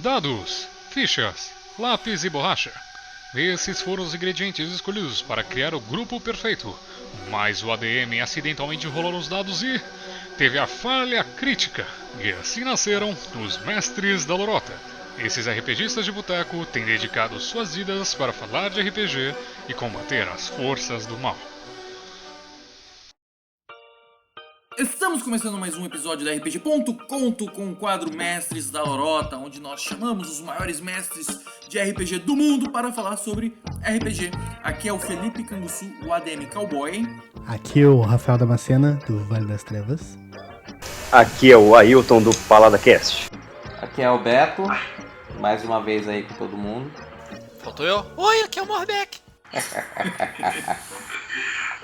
Dados, fichas, lápis e borracha. Esses foram os ingredientes escolhidos para criar o grupo perfeito. Mas o ADM acidentalmente rolou os dados e teve a falha crítica. E assim nasceram os Mestres da Lorota. Esses RPGistas de boteco têm dedicado suas vidas para falar de RPG e combater as forças do mal. Estamos começando mais um episódio da RPG Conto com o quadro Mestres da Lorota, onde nós chamamos os maiores mestres de RPG do mundo para falar sobre RPG. Aqui é o Felipe Canguçu, o ADM Cowboy. Aqui é o Rafael Damascena, do Vale das Trevas. Aqui é o Ailton, do PaladaCast. Aqui é o Beto, mais uma vez aí com todo mundo. Faltou eu? Oi, aqui é o Morbeck.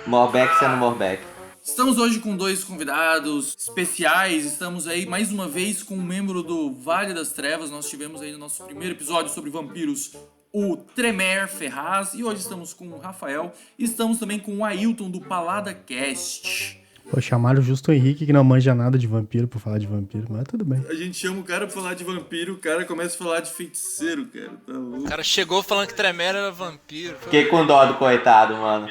Morbeck sendo Morbeck. Estamos hoje com dois convidados especiais, estamos aí mais uma vez com um membro do Vale das Trevas. Nós tivemos aí no nosso primeiro episódio sobre vampiros o Tremer Ferraz, e hoje estamos com o Rafael e estamos também com o Ailton do PaladaCast. Pô, chamaram justo o Henrique, que não manja nada de vampiro, por falar de vampiro, mas tudo bem. A gente chama o cara pra falar de vampiro, o cara começa a falar de feiticeiro, cara, tá louco. O cara chegou falando que Tremere era vampiro. Fiquei com dó do coitado, mano.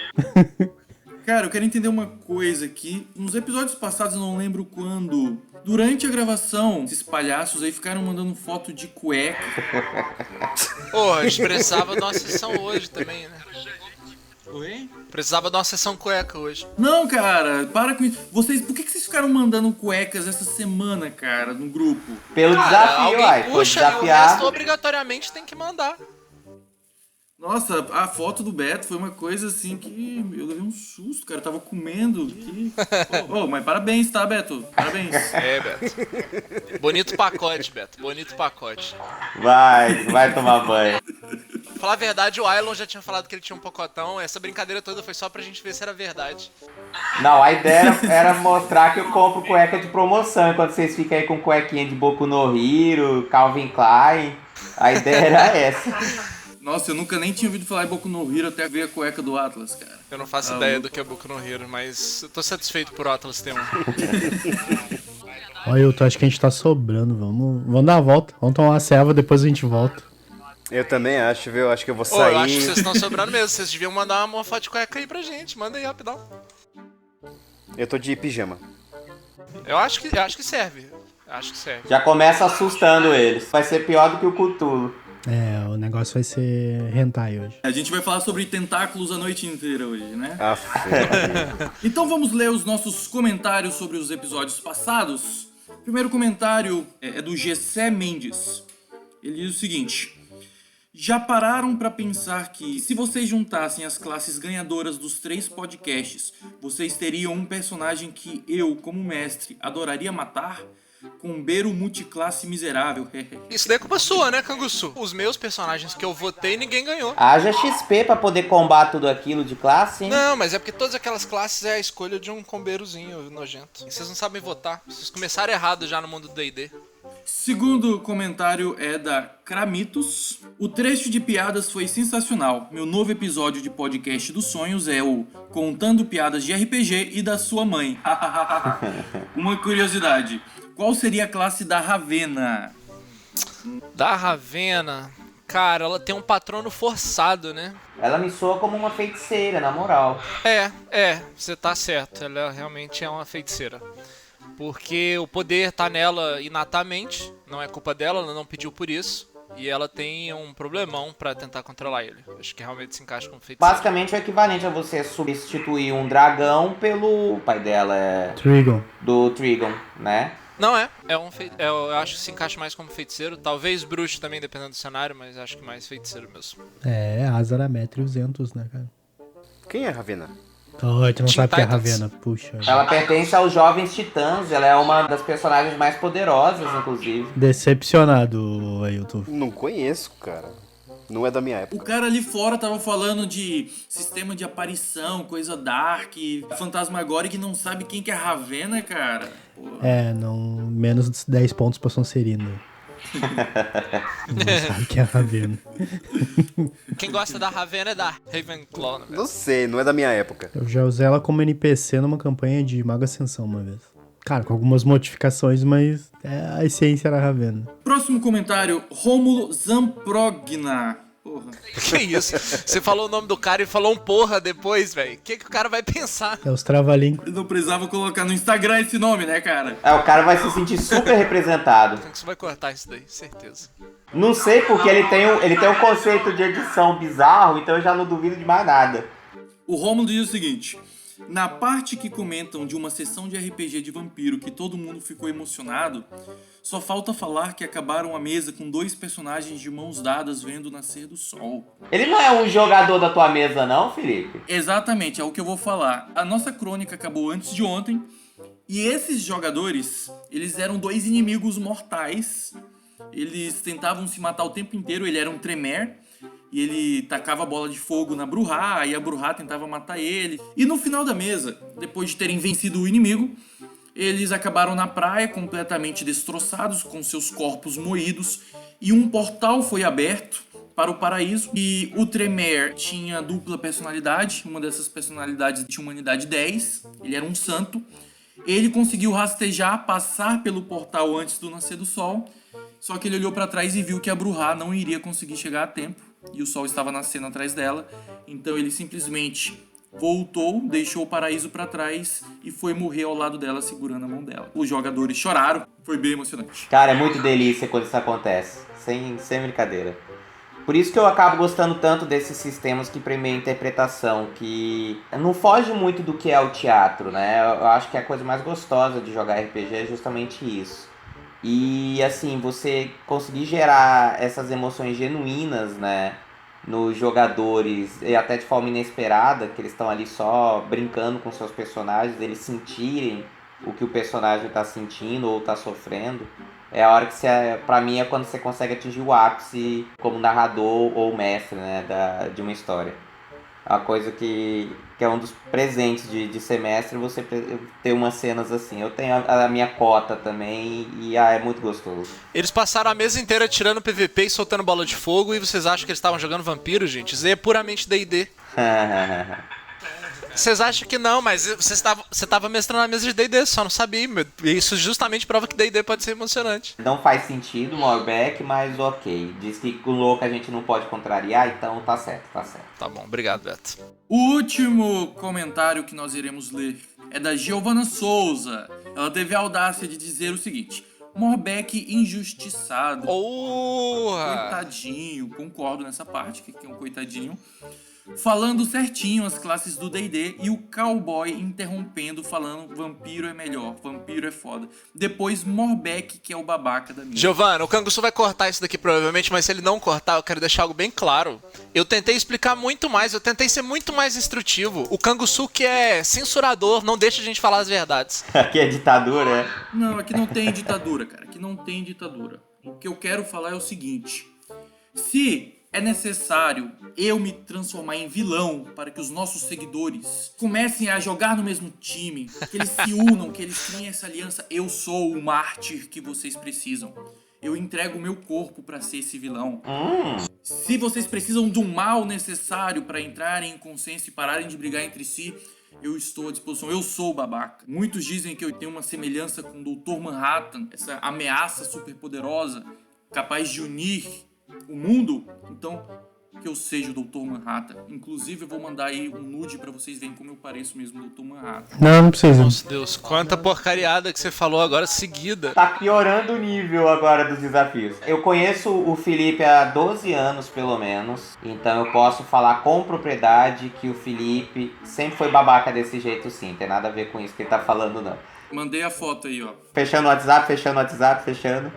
Cara, eu quero entender uma coisa aqui. Nos episódios passados, eu não lembro quando, durante a gravação, esses palhaços aí ficaram mandando foto de cueca. Porra, a gente precisava de uma sessão hoje também, né? Oi? Precisava de uma sessão cueca hoje. Não, cara, para com isso. Por que vocês ficaram mandando cuecas essa semana, cara, no grupo? Pelo desafio, alguém ai. Foi puxa e o resto desafiado. obrigatoriamente tem que mandar. Nossa, a foto do Beto foi uma coisa assim que eu levei um susto, cara. Eu tava comendo. Mas parabéns, tá, Beto? Parabéns. É, Beto. Bonito pacote, Beto. Bonito pacote. Vai tomar banho. Pra falar a verdade, o Ailon já tinha falado que ele tinha um pocotão. Essa brincadeira toda foi só pra gente ver se era verdade. Não, a ideia era mostrar que eu compro cueca de promoção, enquanto vocês ficam aí com cuequinha de Boku no Hero, Calvin Klein. A ideia era essa. Nossa, eu nunca nem tinha ouvido falar em Boku no Hero até ver a cueca do Atlas, cara. Eu não faço ideia do que é Boku no Hero, mas eu tô satisfeito por Atlas ter um. Olha, eu acho que a gente tá sobrando, vamos dar uma volta. Vamos tomar uma serva, depois a gente volta. Eu também acho, viu? Acho que eu vou Ô, sair. eu acho que vocês estão sobrando mesmo. Vocês deviam mandar uma foto de cueca aí pra gente. Manda aí, rapidão. Eu tô de pijama. Eu acho que serve. Acho que serve. Já começa assustando eles. Vai ser pior do que o Cthulhu. É, o negócio vai ser hentai hoje. A gente vai falar sobre tentáculos a noite inteira hoje, né? Aff. Então vamos ler os nossos comentários sobre os episódios passados. O primeiro comentário é do Gessé Mendes. Ele diz o seguinte: já pararam pra pensar que, se vocês juntassem as classes ganhadoras dos 3 podcasts, vocês teriam um personagem que eu, como mestre, adoraria matar? Combeiro multiclasse miserável. Isso daí é culpa sua, né, Canguçu? Os meus personagens que eu votei, ninguém ganhou. Haja XP pra poder combater tudo aquilo de classe, hein? Não, mas é porque todas aquelas classes é a escolha de um combeirozinho nojento. E vocês não sabem votar. Vocês começaram errado já no mundo do D&D. Segundo comentário é da Kramitos. O trecho de piadas foi sensacional. Meu novo episódio de podcast dos sonhos é o Contando Piadas de RPG e da Sua Mãe. Uma curiosidade. Qual seria a classe da Ravena? Da Ravena... Cara, ela tem um patrono forçado, né? Ela me soa como uma feiticeira, na moral. Você tá certo. Ela realmente é uma feiticeira. Porque o poder tá nela inatamente, não é culpa dela, ela não pediu por isso. E ela tem um problemão pra tentar controlar ele. Acho que realmente se encaixa como feiticeira. Basicamente é o equivalente a você substituir um dragão pelo... O pai dela é... Trigon. Do Trigon, né? Não eu acho que se encaixa mais como feiticeiro. Talvez bruxo também, dependendo do cenário, mas acho que mais feiticeiro mesmo. É, Azarametri e os Entos, né, cara? Quem é Ravena? Oh, tu não Teen sabe o que é Titans. Ravena, puxa. Ela pertence aos Jovens Titãs, ela é uma das personagens mais poderosas, inclusive. Decepcionado, Ailton. Não conheço, cara. Não é da minha O época. cara ali fora tava falando de sistema de aparição, coisa dark, fantasmagórica, e não sabe quem que é Ravena, cara. Pô. É, não, menos de 10 pontos pra Sonserina. Não sabe o que é Ravena. Quem gosta da Ravena é da Ravenclaw, né? Não sei, não é da minha época. Eu já usei ela como NPC numa campanha de Mago Ascensão uma vez. Cara, com algumas modificações, mas a essência era Ravenna. Próximo comentário, Rômulo Zamprogna. Porra. Que isso? Você falou o nome do cara e falou um porra depois, velho. O que o cara vai pensar? É os trava-língua. Eu não precisava colocar no Instagram esse nome, né, cara? O cara vai se sentir super representado. Você vai cortar isso daí, certeza. Não sei porque ele tem um conceito de edição bizarro, então eu já não duvido de mais nada. O Rômulo diz o seguinte: na parte que comentam de uma sessão de RPG de vampiro que todo mundo ficou emocionado, só falta falar que acabaram a mesa com 2 personagens de mãos dadas vendo o nascer do sol. Ele não é um jogador da tua mesa não, Felipe? Exatamente, é o que eu vou falar. A nossa crônica acabou antes de ontem, e esses jogadores, eles eram 2 inimigos mortais. Eles tentavam se matar o tempo inteiro, ele era um Tremere, e ele tacava bola de fogo na Bruhá, e a Bruhá tentava matar ele. E no final da mesa, depois de terem vencido o inimigo, eles acabaram na praia completamente destroçados, com seus corpos moídos, e um portal foi aberto para o paraíso. E o Tremere tinha dupla personalidade, uma dessas personalidades tinha humanidade 10, ele era um santo. Ele conseguiu rastejar, passar pelo portal antes do nascer do sol, só que ele olhou para trás e viu que a Bruhá não iria conseguir chegar a tempo, e o sol estava nascendo atrás dela, então ele simplesmente voltou, deixou o paraíso para trás e foi morrer ao lado dela, segurando a mão dela. Os jogadores choraram, foi bem emocionante. Cara, é muito delícia quando isso acontece, sem brincadeira. Por isso que eu acabo gostando tanto desses sistemas que premiam a interpretação, que não foge muito do que é o teatro, né? Eu acho que a coisa mais gostosa de jogar RPG é justamente isso. E assim, você conseguir gerar essas emoções genuínas, né, nos jogadores, e até de forma inesperada, que eles estão ali só brincando com seus personagens, eles sentirem o que o personagem está sentindo ou está sofrendo, é a hora que pra mim é quando você consegue atingir o ápice como narrador ou mestre, né, de uma história. É uma coisa que é um dos presentes de semestre, você ter umas cenas assim. Eu tenho a minha cota também e é muito gostoso. Eles passaram a mesa inteira tirando PVP e soltando bola de fogo, e vocês acham que eles estavam jogando vampiro, gente? Isso aí é puramente D&D. Vocês acham que não, mas você tava mestrando a mesa de D&D, só não sabia. Isso justamente prova que D&D pode ser emocionante. Não faz sentido, Morbeck, mas ok. Diz que com louco a gente não pode contrariar, então tá certo. Tá bom, obrigado, Beto. O último comentário que nós iremos ler é da Giovana Souza. Ela teve a audácia de dizer o seguinte: Morbeck injustiçado. Coitadinho, concordo nessa parte, que é um coitadinho. Falando certinho as classes do D&D e o cowboy interrompendo, falando vampiro é melhor, vampiro é foda. Depois Morbeck, que é o babaca da minha. Giovana, o Canguçu vai cortar isso daqui provavelmente, mas se ele não cortar, eu quero deixar algo bem claro. Eu tentei explicar muito mais, eu tentei ser muito mais instrutivo. O Canguçu, que é censurador, não deixa a gente falar as verdades. Aqui é ditadura, é? Não, aqui não tem ditadura, cara. Aqui não tem ditadura. O que eu quero falar é o seguinte: se é necessário eu me transformar em vilão para que os nossos seguidores comecem a jogar no mesmo time, que eles se unam, que eles criem essa aliança, eu sou o mártir que vocês precisam. Eu entrego o meu corpo para ser esse vilão. Se vocês precisam do mal necessário para entrarem em consenso e pararem de brigar entre si, eu estou à disposição. Eu sou o babaca. Muitos dizem que eu tenho uma semelhança com o Dr. Manhattan, essa ameaça superpoderosa, capaz de unir o mundo. Então, que eu seja o Dr. Manhattan. Inclusive, eu vou mandar aí um nude pra vocês verem como eu pareço mesmo Dr. Manhattan. Não precisa. Nossa, Deus, quanta porcariada que você falou agora seguida. Tá piorando o nível agora dos desafios. Eu conheço o Felipe há 12 anos, pelo menos. Então eu posso falar com propriedade que o Felipe sempre foi babaca desse jeito, sim. Tem nada a ver com isso que ele tá falando, não. Mandei a foto aí, ó. Fechando o WhatsApp, fechando.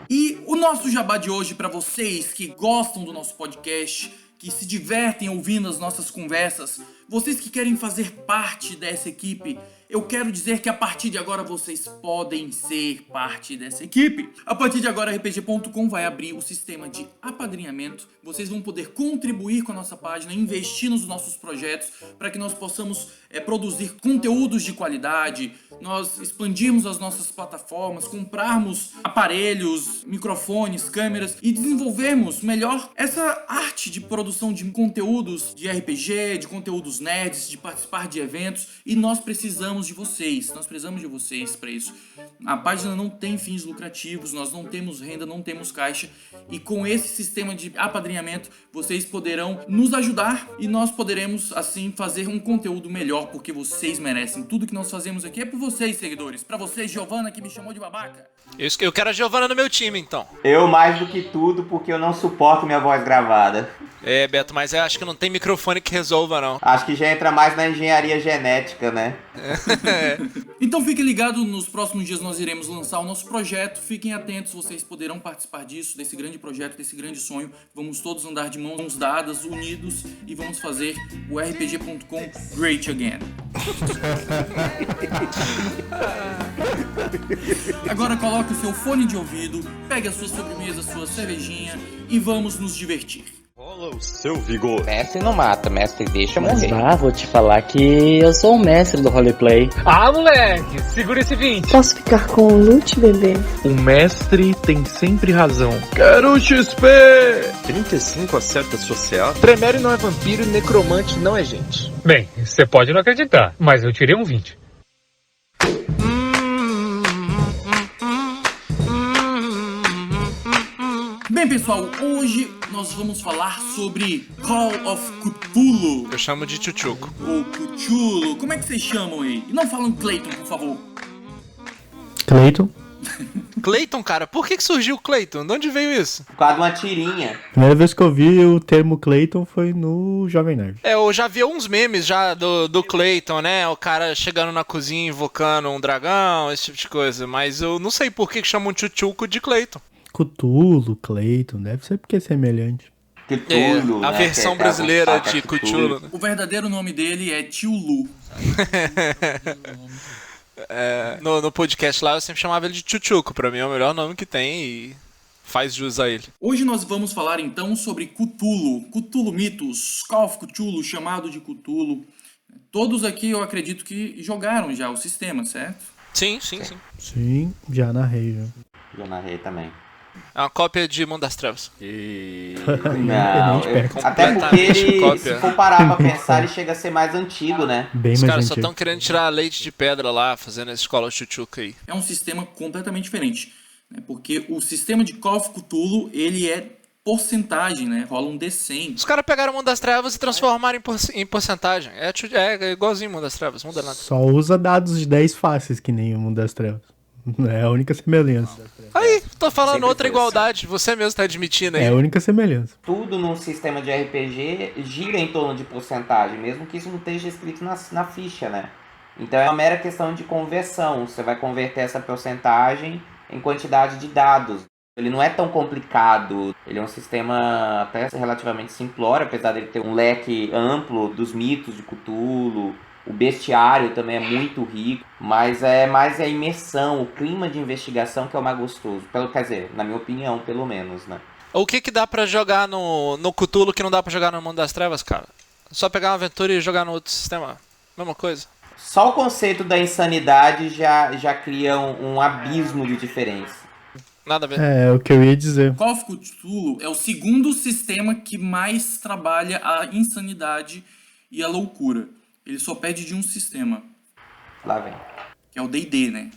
E o nosso jabá de hoje para vocês que gostam do nosso podcast, que se divertem ouvindo as nossas conversas, vocês que querem fazer parte dessa equipe, eu quero dizer que a partir de agora vocês podem ser parte dessa equipe. A partir de agora, RPG.com vai abrir o sistema de apadrinhamento. Vocês vão poder contribuir com a nossa página, investir nos nossos projetos, para que nós possamos produzir conteúdos de qualidade, nós expandirmos as nossas plataformas, comprarmos aparelhos, microfones, câmeras e desenvolvermos melhor essa arte de produção de conteúdos de RPG, de conteúdos nerds, de participar de eventos, e nós precisamos de vocês para isso. A página não tem fins lucrativos, nós não temos renda, não temos caixa, e com esse sistema de apadrinhamento vocês poderão nos ajudar e nós poderemos assim fazer um conteúdo melhor, porque vocês merecem. Tudo que nós fazemos aqui é por vocês, seguidores, pra vocês, Giovana, que me chamou de babaca. Eu quero a Giovana no meu time, então. Eu mais do que tudo, porque eu não suporto minha voz gravada. É, Beto, mas eu acho que não tem microfone que resolva, não. Acho que já entra mais na engenharia genética, né? Então fiquem ligados, nos próximos dias nós iremos lançar o nosso projeto. Fiquem atentos, vocês poderão participar disso, desse grande projeto, desse grande sonho. Vamos todos andar de mãos dadas, unidos, e vamos fazer o RPG.com great again. Agora coloque o seu fone de ouvido, pegue a sua sobremesa, a sua cervejinha e vamos nos divertir. Rola o seu vigor. Mestre não mata, mestre deixa morrer. Vou te falar que eu sou o mestre do roleplay. Ah, moleque, segura esse 20. Posso ficar com o loot, bebê? O mestre tem sempre razão. Quero XP! 35 acerta social. Tremere não é vampiro e necromante não é gente. Bem, você pode não acreditar, mas eu tirei um 20. Bem, pessoal, hoje nós vamos falar sobre Call of Cthulhu. Eu chamo de Chuchuco. Ou Cthulhu, como é que vocês chamam aí? E não falam Clayton, por favor. Clayton. Clayton, cara, por que surgiu o Clayton? De onde veio isso? Por causa de uma tirinha. Primeira vez que eu vi o termo Clayton foi no Jovem Nerd. Eu já vi uns memes já do Clayton, né? O cara chegando na cozinha invocando um dragão, esse tipo de coisa. Mas eu não sei por que chamam o Chuchuco de Clayton. Cthulhu, Clayton, deve ser porque é semelhante. Cthulhu, A né? versão Que é brasileira saca de Cthulhu. O verdadeiro nome dele é Tio Lu. No podcast lá eu sempre chamava ele de Chuchuco. Pra mim é o melhor nome que tem e faz jus a ele. Hoje nós vamos falar então sobre Cthulhu. Cthulhu Mitos, Call of Cthulhu, chamado de Cthulhu. Todos aqui eu acredito que jogaram já o sistema, certo? Sim. Sim, já narrei, já. Eu narrei também. É uma cópia de Mundo das Trevas. Não, até porque ele, cópia. se for parar pra pensar, ele chega a ser mais antigo, né? Bem Os mais caras só antigo. estão querendo tirar leite de pedra lá, fazendo essa escola Chuchuca aí. É um sistema completamente diferente, né? Porque o sistema de Call of Cthulhu, ele é porcentagem, né? Rola um D100. Os caras pegaram o Mundo das Trevas e transformaram em porcentagem. É igualzinho o Mundo das Trevas, muda nada. Só usa dados de 10 faces, que nem o Mundo das Trevas. É a única semelhança. Aí, tô falando Sempre outra foi igualdade, você mesmo tá admitindo aí. É a única semelhança. Tudo num sistema de RPG gira em torno de porcentagem, mesmo que isso não esteja escrito na ficha, né? Então é uma mera questão de conversão. Você vai converter essa porcentagem em quantidade de dados. Ele não é tão complicado, ele é um sistema até relativamente simplório, apesar dele ter um leque amplo dos mitos de Cthulhu. O bestiário também é muito rico, mas é mais a imersão, o clima de investigação que é o mais gostoso. Quer dizer, na minha opinião, pelo menos, né? O que dá pra jogar no Cthulhu que não dá pra jogar no Mundo das Trevas, cara? Só pegar uma aventura e jogar no outro sistema, mesma coisa. Só o conceito da insanidade já cria um abismo de diferença. Nada a ver. É o que eu ia dizer. Call of Cthulhu é o segundo sistema que mais trabalha a insanidade e a loucura. Ele só pede de um sistema, Lá vem. que é o D&D, né?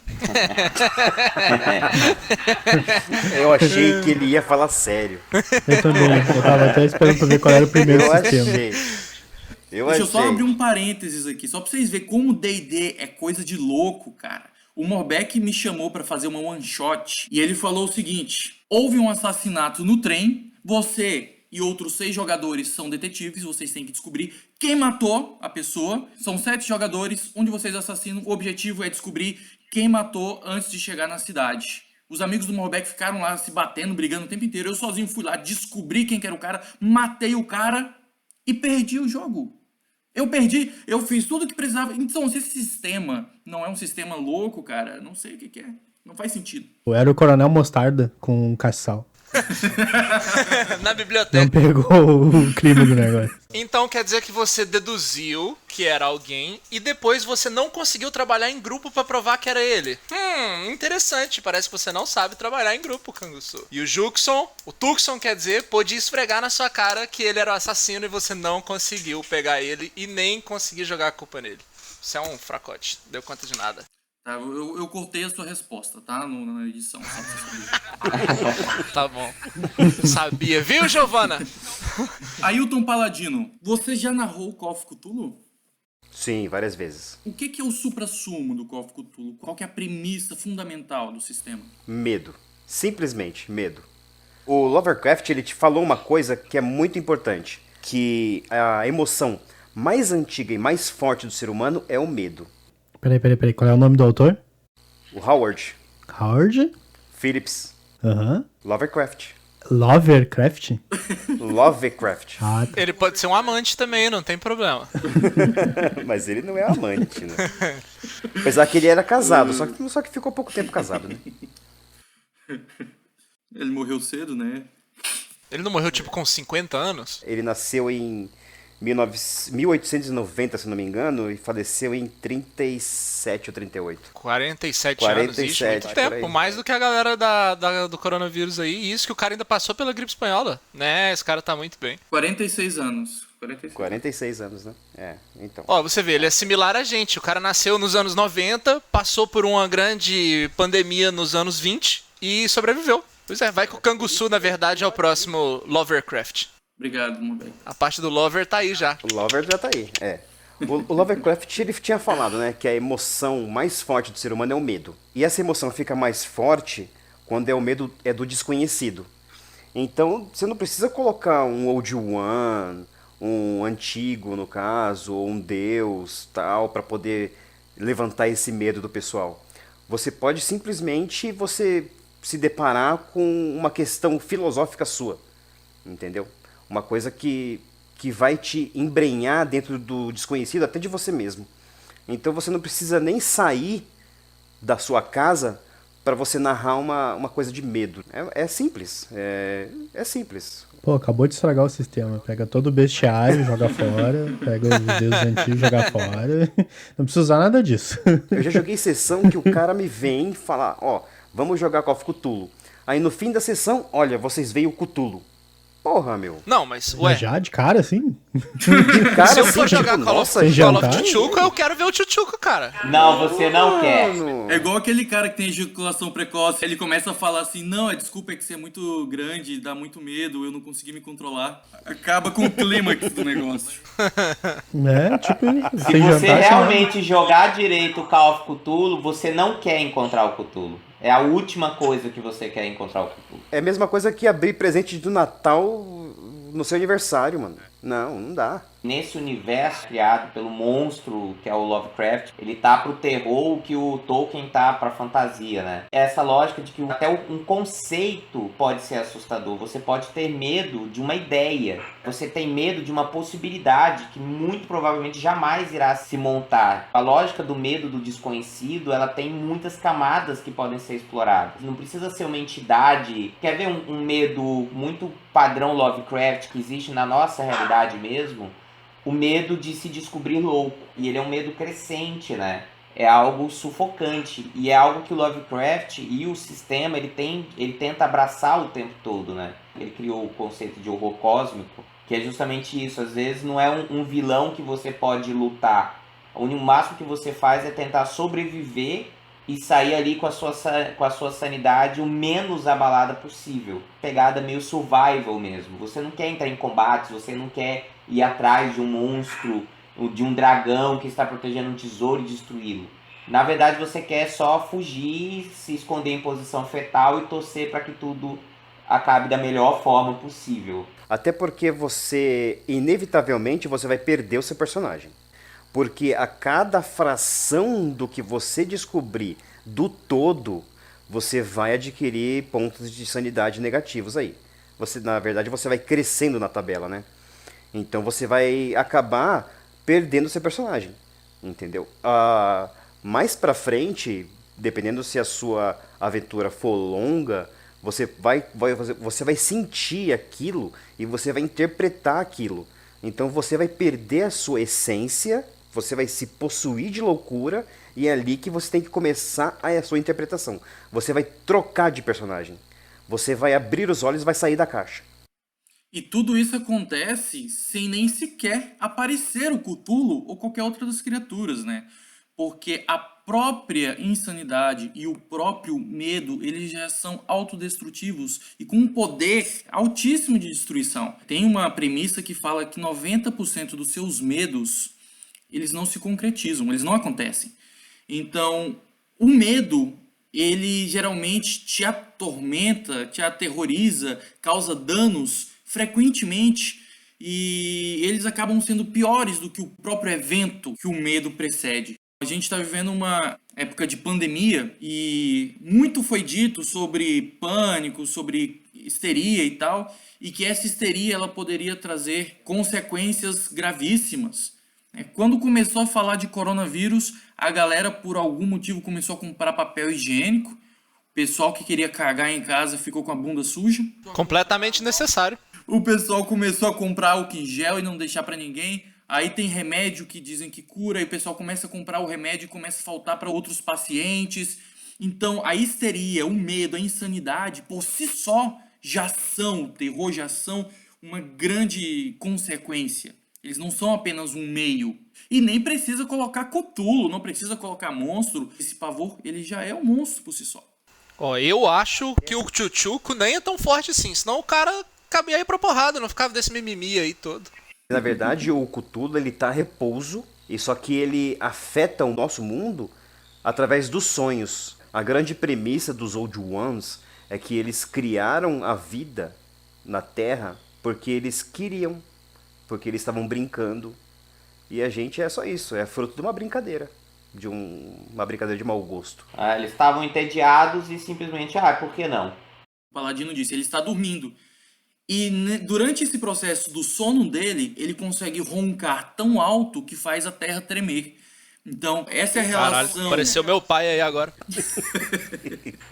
Eu achei que ele ia falar sério. Eu também. Eu tava até esperando pra ver qual era o primeiro Eu sistema. achei. Deixa eu só abrir um parênteses aqui, só pra vocês verem como o D&D é coisa de louco, cara. O Morbeck me chamou pra fazer uma one shot e ele falou o seguinte: houve um assassinato no trem, você e outros 6 jogadores são detetives, vocês têm que descobrir quem matou a pessoa. São 7 jogadores, um de vocês é assassino, o objetivo é descobrir quem matou antes de chegar na cidade. Os amigos do Morbeck ficaram lá se batendo, brigando o tempo inteiro. Eu sozinho fui lá, descobri quem que era o cara, matei o cara e perdi o jogo. Eu perdi, eu fiz tudo o que precisava. Então, se esse sistema não é um sistema louco, cara, não sei o que é. Não faz sentido. Eu era o Coronel Mostarda com um caçal. Na Não biblioteca. pegou o crime do negócio. Então quer dizer que você deduziu que era alguém e depois você não conseguiu trabalhar em grupo pra provar que era ele. Interessante. Parece que você não sabe trabalhar em grupo, Canguçu. E o Tucson, quer dizer, pôde esfregar na sua cara que ele era o assassino e você não conseguiu pegar ele e nem conseguir jogar a culpa nele. Você é um fracote. Deu conta de nada. Tá, eu cortei a sua resposta, tá? Na edição, só pra você saber. Tá bom. Sabia, viu, Giovana? Ailton Paladino, você já narrou o Call of Cthulhu? Sim, várias vezes. O que é o suprassumo do Call of Cthulhu? Qual que é a premissa fundamental do sistema? Medo. Simplesmente medo. O Lovecraft, ele te falou uma coisa que é muito importante. Que a emoção mais antiga e mais forte do ser humano é o medo. Peraí. Qual é o nome do autor? O Howard Howard? Phillips Aham. Lovecraft. Lovecraft? Lovecraft. Ah, tá. Ele pode ser um amante também, não tem problema. Mas ele não é amante, né? Apesar que ele era casado, só que ficou pouco tempo casado, né? Ele morreu cedo, né? Ele não morreu tipo com 50 anos? Ele nasceu em 1890, se não me engano, e faleceu em 37 ou 38. 47 anos, ixi, muito por tempo. aí. Mais do que a galera do coronavírus aí. E isso que o cara ainda passou pela gripe espanhola. Né, esse cara tá muito bem. 46 anos. 46 anos, né? É, então. Ó, você vê, ele é similar a gente. O cara nasceu nos anos 90, passou por uma grande pandemia nos anos 20 e sobreviveu. Pois é, vai que o Canguçu, na verdade, é o próximo Lovecraft. Obrigado, moleque. A parte do Lover tá aí já. O Lover já tá aí, é. O Lovecraft, ele tinha falado, né, que a emoção mais forte do ser humano é o medo. E essa emoção fica mais forte quando o medo é do desconhecido. Então, você não precisa colocar um Old One, um antigo, no caso, ou um deus, tal, para poder levantar esse medo do pessoal. Você pode simplesmente se deparar com uma questão filosófica sua, entendeu? Uma coisa que vai te embrenhar dentro do desconhecido, até de você mesmo. Então você não precisa nem sair da sua casa para você narrar uma coisa de medo. É simples, é simples. Pô, acabou de estragar o sistema. Pega todo o bestiário, joga fora. Pega os deuses antigos, joga fora. Não precisa usar nada disso. Eu já joguei sessão que o cara me vem falar, ó, vamos jogar Call of Cthulhu. Aí no fim da sessão, olha, vocês veem o Cthulhu. Porra, meu. Não, mas, ué, Já, de cara, assim? Cara, se eu assim, for jogar tipo, Call of sem jantar? Tchutchuco, eu quero ver o Tchutchuco, cara. Não, você não quer. É igual aquele cara que tem ejaculação precoce. Ele começa a falar assim, não, desculpa, é que você é muito grande, dá muito medo, eu não consegui me controlar. Acaba com o clímax do negócio. Tipo, Se sem você jantar, realmente jogar direito o Call of Cthulhu, você não quer encontrar o Cthulhu. É a última coisa que você quer encontrar o Cthulhu. É a mesma coisa que abrir presente do Natal no seu aniversário, mano. Não dá. Nesse universo criado pelo monstro que é o Lovecraft, ele tá pro terror o que o Tolkien tá pra fantasia, né? Essa lógica de que até um conceito pode ser assustador. Você pode ter medo de uma ideia. Você tem medo de uma possibilidade que muito provavelmente jamais irá se montar. A lógica do medo do desconhecido, ela tem muitas camadas que podem ser exploradas. Não precisa ser uma entidade. Quer ver um medo muito padrão Lovecraft que existe na nossa realidade mesmo? O medo de se descobrir louco. E ele é um medo crescente, né? É algo sufocante. E é algo que o Lovecraft e o sistema, ele tenta abraçar o tempo todo, né? Ele criou o conceito de horror cósmico, que é justamente isso. Às vezes não é um vilão que você pode lutar. O máximo que você faz é tentar sobreviver e sair ali com a sua sanidade o menos abalada possível. Pegada meio survival mesmo. Você não quer entrar em combates, você não quer ir atrás de um monstro, de um dragão que está protegendo um tesouro e destruí-lo. Na verdade, você quer só fugir, se esconder em posição fetal e torcer para que tudo acabe da melhor forma possível. Até porque inevitavelmente, você vai perder o seu personagem. Porque a cada fração do que você descobrir do todo, você vai adquirir pontos de sanidade negativos aí. Na verdade, você vai crescendo na tabela, né? Então você vai acabar perdendo o seu personagem, entendeu? Mais pra frente, dependendo se a sua aventura for longa, Você vai sentir aquilo e você vai interpretar aquilo. Então você vai perder a sua essência, você vai se possuir de loucura e é ali que você tem que começar a sua interpretação. Você vai trocar de personagem. Você vai abrir os olhos e vai sair da caixa. E tudo isso acontece sem nem sequer aparecer o Cthulhu ou qualquer outra das criaturas, né? Porque a própria insanidade e o próprio medo, eles já são autodestrutivos e com um poder altíssimo de destruição. Tem uma premissa que fala que 90% dos seus medos, eles não se concretizam, eles não acontecem. Então, o medo, ele geralmente te atormenta, te aterroriza, causa danos frequentemente e eles acabam sendo piores do que o próprio evento que o medo precede. A gente está vivendo uma época de pandemia e muito foi dito sobre pânico, sobre histeria e tal, e que essa histeria ela poderia trazer consequências gravíssimas. Quando começou a falar de coronavírus, a galera por algum motivo começou a comprar papel higiênico. O pessoal que queria cagar em casa ficou com a bunda suja. Completamente necessário. O pessoal começou a comprar álcool em gel e não deixar pra ninguém. Aí tem remédio que dizem que cura, e o pessoal começa a comprar o remédio e começa a faltar para outros pacientes. Então a histeria, o medo, a insanidade, por si só, já são, o terror já são uma grande consequência. Eles não são apenas um meio. E nem precisa colocar Cthulhu, não precisa colocar monstro. Esse pavor, ele já é um monstro por si só. Ó, eu acho que o Tchutchuco nem é tão forte assim, senão o cara cabia aí pra porrada, não ficava desse mimimi aí todo. Na verdade, o Cthulhu, ele tá a repouso, e só que ele afeta o nosso mundo através dos sonhos. A grande premissa dos Old Ones é que eles criaram a vida na Terra porque eles queriam, porque eles estavam brincando. E a gente é só isso, é fruto de uma brincadeira, uma brincadeira de mau gosto. Eles estavam entediados e simplesmente, por que não? O Paladino disse, ele está dormindo. E durante esse processo do sono dele, ele consegue roncar tão alto que faz a terra tremer. Então, essa é a relação... Caralho, pareceu meu pai aí agora.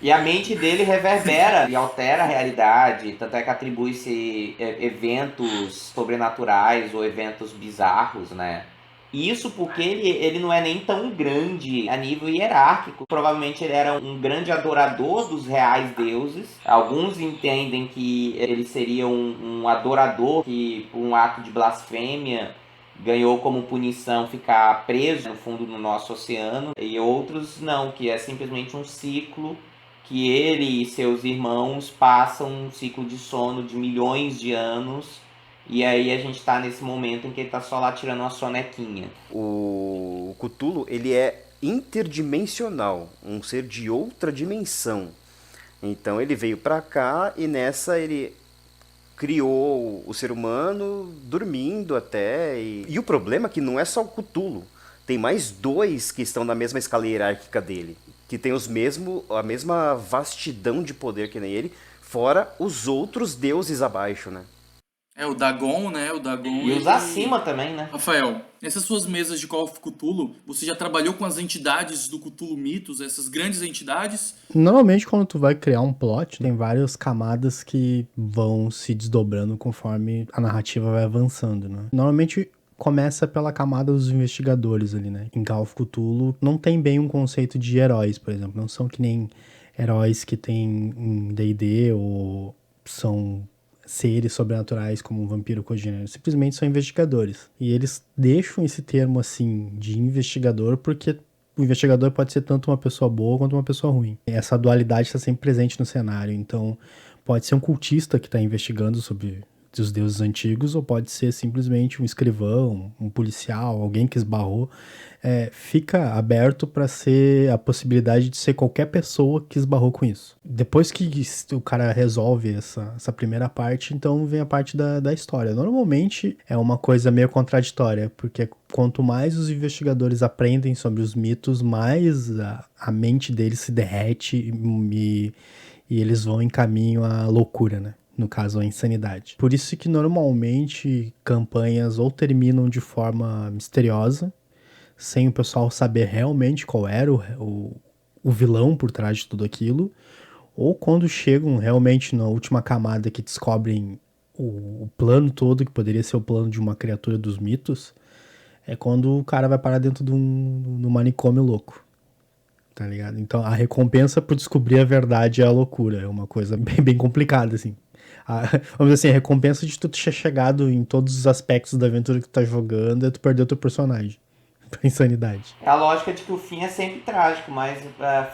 E a mente dele reverbera e altera a realidade. Tanto é que atribui-se eventos sobrenaturais ou eventos bizarros, né? Isso porque ele não é nem tão grande a nível hierárquico. Provavelmente ele era um grande adorador dos reais deuses. Alguns entendem que ele seria um adorador que, por um ato de blasfêmia, ganhou como punição ficar preso no fundo do nosso oceano. E outros não, que é simplesmente um ciclo que ele e seus irmãos passam, um ciclo de sono de milhões de anos. E aí a gente tá nesse momento em que ele tá só lá tirando uma sonequinha. O Cthulhu, ele é interdimensional, um ser de outra dimensão. Então ele veio pra cá e nessa ele criou o ser humano dormindo até. E o problema é que não é só o Cthulhu. Tem mais dois que estão na mesma escala hierárquica dele, que tem a mesma vastidão de poder que nem ele, fora os outros deuses abaixo, né? É o Dagon, né? O Dagon e os acima também, né? Rafael, nessas suas mesas de Call of Cthulhu, você já trabalhou com as entidades do Cthulhu Mitos, essas grandes entidades? Normalmente, quando tu vai criar um plot, tem várias camadas que vão se desdobrando conforme a narrativa vai avançando, né? Normalmente começa pela camada dos investigadores ali, né? Em Call of Cthulhu não tem bem um conceito de heróis, por exemplo. Não são que nem heróis que tem em D&D ou são seres sobrenaturais como um vampiro cogênero, simplesmente são investigadores. E eles deixam esse termo assim de investigador porque o investigador pode ser tanto uma pessoa boa quanto uma pessoa ruim. Essa dualidade está sempre presente no cenário, então pode ser um cultista que está investigando sobre os deuses antigos, ou pode ser simplesmente um escrivão, um policial, alguém que esbarrou. Fica aberto para ser a possibilidade de ser qualquer pessoa que esbarrou com isso. Depois que o cara resolve essa primeira parte, então vem a parte da história. Normalmente é uma coisa meio contraditória, porque quanto mais os investigadores aprendem sobre os mitos, mais a mente deles se derrete e eles vão em caminho à loucura, né? No caso, a insanidade. Por isso que normalmente campanhas ou terminam de forma misteriosa, sem o pessoal saber realmente qual era o vilão por trás de tudo aquilo, Ou quando chegam realmente na última camada que descobrem o plano todo, que poderia ser o plano de uma criatura dos mitos, é quando o cara vai parar dentro de um manicômio louco. Tá ligado? Então a recompensa por descobrir a verdade é a loucura. É uma coisa bem complicada, assim. Vamos dizer assim, a recompensa de tu ter chegado em todos os aspectos da aventura que tu tá jogando é tu perder o teu personagem. Pra insanidade. A lógica de que o fim é sempre trágico, mas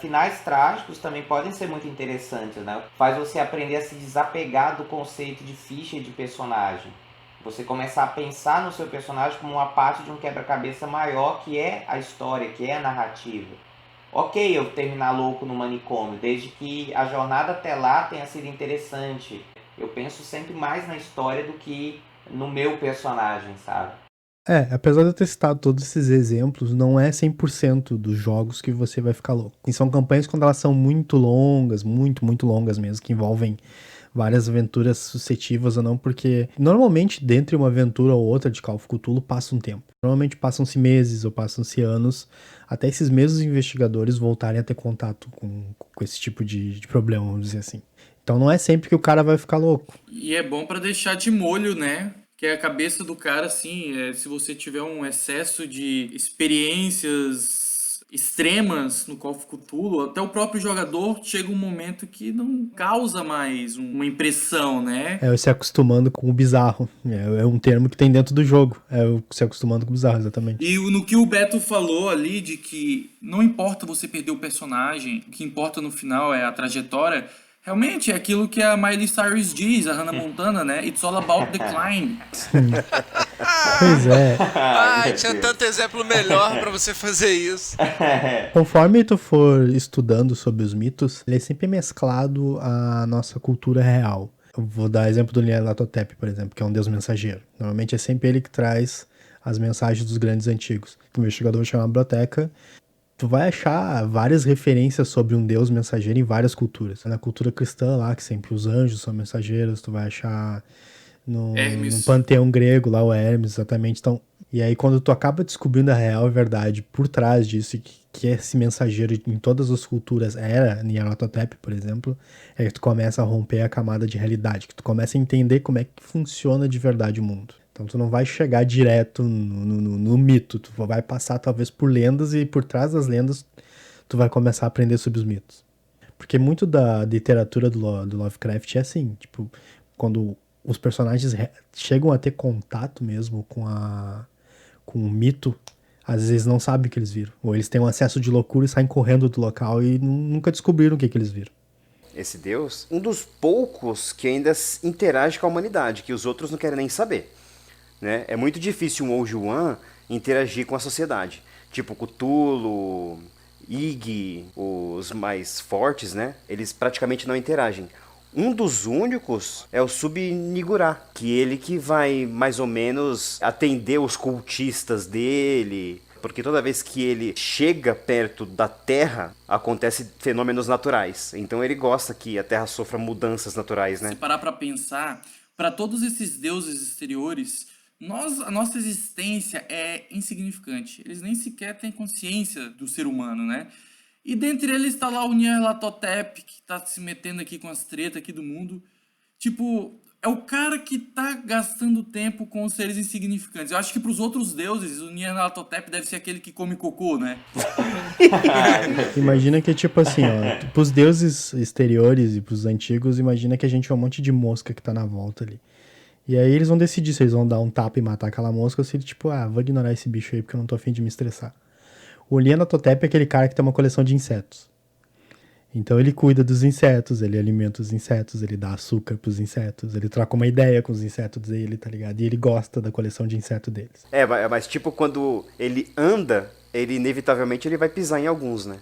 finais trágicos também podem ser muito interessantes, né? Faz você aprender a se desapegar do conceito de ficha e de personagem. Você começar a pensar no seu personagem como uma parte de um quebra-cabeça maior, que é a história, que é a narrativa. Ok, eu terminar louco no manicômio, desde que a jornada até lá tenha sido interessante. Eu penso sempre mais na história do que no meu personagem, sabe? Apesar de eu ter citado todos esses exemplos, não é 100% dos jogos que você vai ficar louco. E são campanhas quando elas são muito longas, muito longas mesmo, que envolvem várias aventuras sucessivas ou não, porque normalmente dentre uma aventura ou outra de Call of Cthulhu passa um tempo. Normalmente passam-se meses ou passam-se anos até esses mesmos investigadores voltarem a ter contato com esse tipo de problema, vamos dizer assim. Então não é sempre que o cara vai ficar louco. E é bom pra deixar de molho, né? Que é a cabeça do cara, assim, se você tiver um excesso de experiências extremas no Call of Cthulhu, até o próprio jogador chega um momento que não causa mais uma impressão, né? É se acostumando com o bizarro. É um termo que tem dentro do jogo. É o se acostumando com o bizarro, exatamente. E no que o Beto falou ali, de que não importa você perder o personagem, o que importa no final é a trajetória. Realmente, é aquilo que a Miley Cyrus diz, a Hannah Montana, né? It's all about the climb. Pois é. Tinha tanto exemplo melhor pra você fazer isso. Conforme tu for estudando sobre os mitos, ele é sempre mesclado à nossa cultura real. Eu vou dar exemplo do Nyarlathotep, por exemplo, que é um deus mensageiro. Normalmente é sempre ele que traz as mensagens dos grandes antigos. O investigador vai chegar na biblioteca, tu vai achar várias referências sobre um deus mensageiro em várias culturas. Na cultura cristã lá, que sempre os anjos são mensageiros, tu vai achar no panteão grego lá, o Hermes, exatamente. Então, e aí quando tu acaba descobrindo a real verdade por trás disso, que esse mensageiro em todas as culturas era Nyarlathotep, por exemplo, é que tu começa a romper a camada de realidade, que tu começa a entender como é que funciona de verdade o mundo. Então tu não vai chegar direto no mito, tu vai passar talvez por lendas e por trás das lendas tu vai começar a aprender sobre os mitos. Porque muito da literatura do Lovecraft é assim, tipo, quando os personagens chegam a ter contato mesmo com o mito, às vezes não sabem o que eles viram. Ou eles têm um acesso de loucura e saem correndo do local e nunca descobriram o que eles viram. Esse deus, um dos poucos que ainda interage com a humanidade, que os outros não querem nem saber. Né? É muito difícil um Ojuan interagir com a sociedade. Tipo Cthulhu, Ig, os mais fortes, né? Eles praticamente não interagem. Um dos únicos é o Sub-Nigurá, que ele que vai mais ou menos atender os cultistas dele, porque toda vez que ele chega perto da Terra, acontecem fenômenos naturais. Então ele gosta que a Terra sofra mudanças naturais, né? Se parar pra pensar, para todos esses deuses exteriores, a nossa existência é insignificante. Eles nem sequer têm consciência do ser humano, né? E dentre eles está lá o Nyarlathotep, que tá se metendo aqui com as tretas aqui do mundo. Tipo, é o cara que tá gastando tempo com os seres insignificantes. Eu acho que pros outros deuses, o Nyarlathotep deve ser aquele que come cocô, né? Imagina que é tipo assim, ó, pros deuses exteriores e pros antigos, imagina que a gente é um monte de mosca que tá na volta ali. E aí eles vão decidir se eles vão dar um tapa e matar aquela mosca ou se ele, tipo, vou ignorar esse bicho aí porque eu não tô afim de me estressar. O Nyarlathotep é aquele cara que tem uma coleção de insetos. Então ele cuida dos insetos, ele alimenta os insetos, ele dá açúcar pros insetos, ele troca uma ideia com os insetos dele, tá ligado? E ele gosta da coleção de insetos deles. Mas tipo, quando ele anda, ele inevitavelmente ele vai pisar em alguns, né?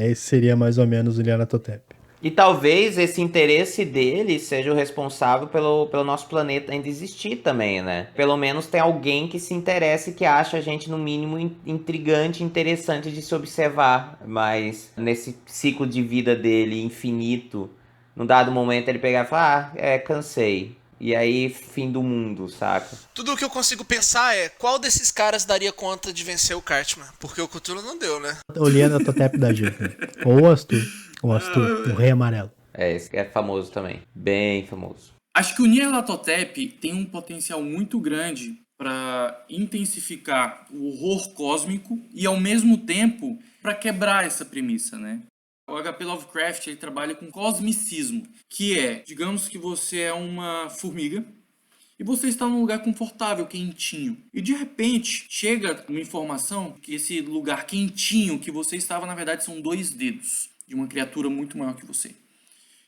Esse seria mais ou menos o Nyarlathotep. E talvez esse interesse dele seja o responsável pelo nosso planeta ainda existir também, né? Pelo menos tem alguém que se interessa e que acha a gente, no mínimo, intrigante e interessante de se observar. Mas nesse ciclo de vida dele infinito, num dado momento ele pegar e falar, cansei. E aí, fim do mundo, saca? Tudo o que eu consigo pensar é qual desses caras daria conta de vencer o Cartman? Porque o Cthulhu não deu, né? O Nyarlathotep da gente. Ou as tu. O Astur, o Rei Amarelo. Esse é famoso também. Bem famoso. Acho que o Nyarlathotep tem um potencial muito grande para intensificar o horror cósmico e, ao mesmo tempo, para quebrar essa premissa, né? O H.P. Lovecraft ele trabalha com cosmicismo, que é, digamos que você é uma formiga e você está num lugar confortável, quentinho. E de repente chega uma informação que esse lugar quentinho que você estava, na verdade, são 2 dedos de uma criatura muito maior que você.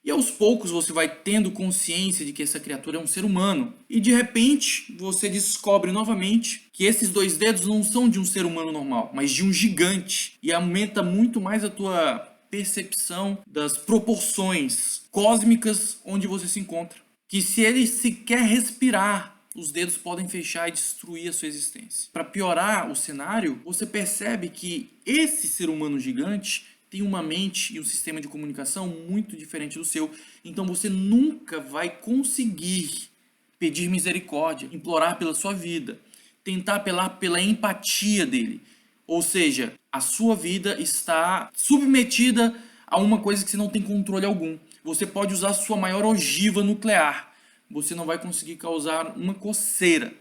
E aos poucos você vai tendo consciência de que essa criatura é um ser humano. E de repente você descobre novamente que esses 2 dedos não são de um ser humano normal, mas de um gigante. E aumenta muito mais a tua percepção das proporções cósmicas onde você se encontra. Que se ele sequer respirar, os dedos podem fechar e destruir a sua existência. Para piorar o cenário, você percebe que esse ser humano gigante tem uma mente e um sistema de comunicação muito diferente do seu. Então você nunca vai conseguir pedir misericórdia, implorar pela sua vida, tentar apelar pela empatia dele. Ou seja, a sua vida está submetida a uma coisa que você não tem controle algum. Você pode usar a sua maior ogiva nuclear. Você não vai conseguir causar uma coceira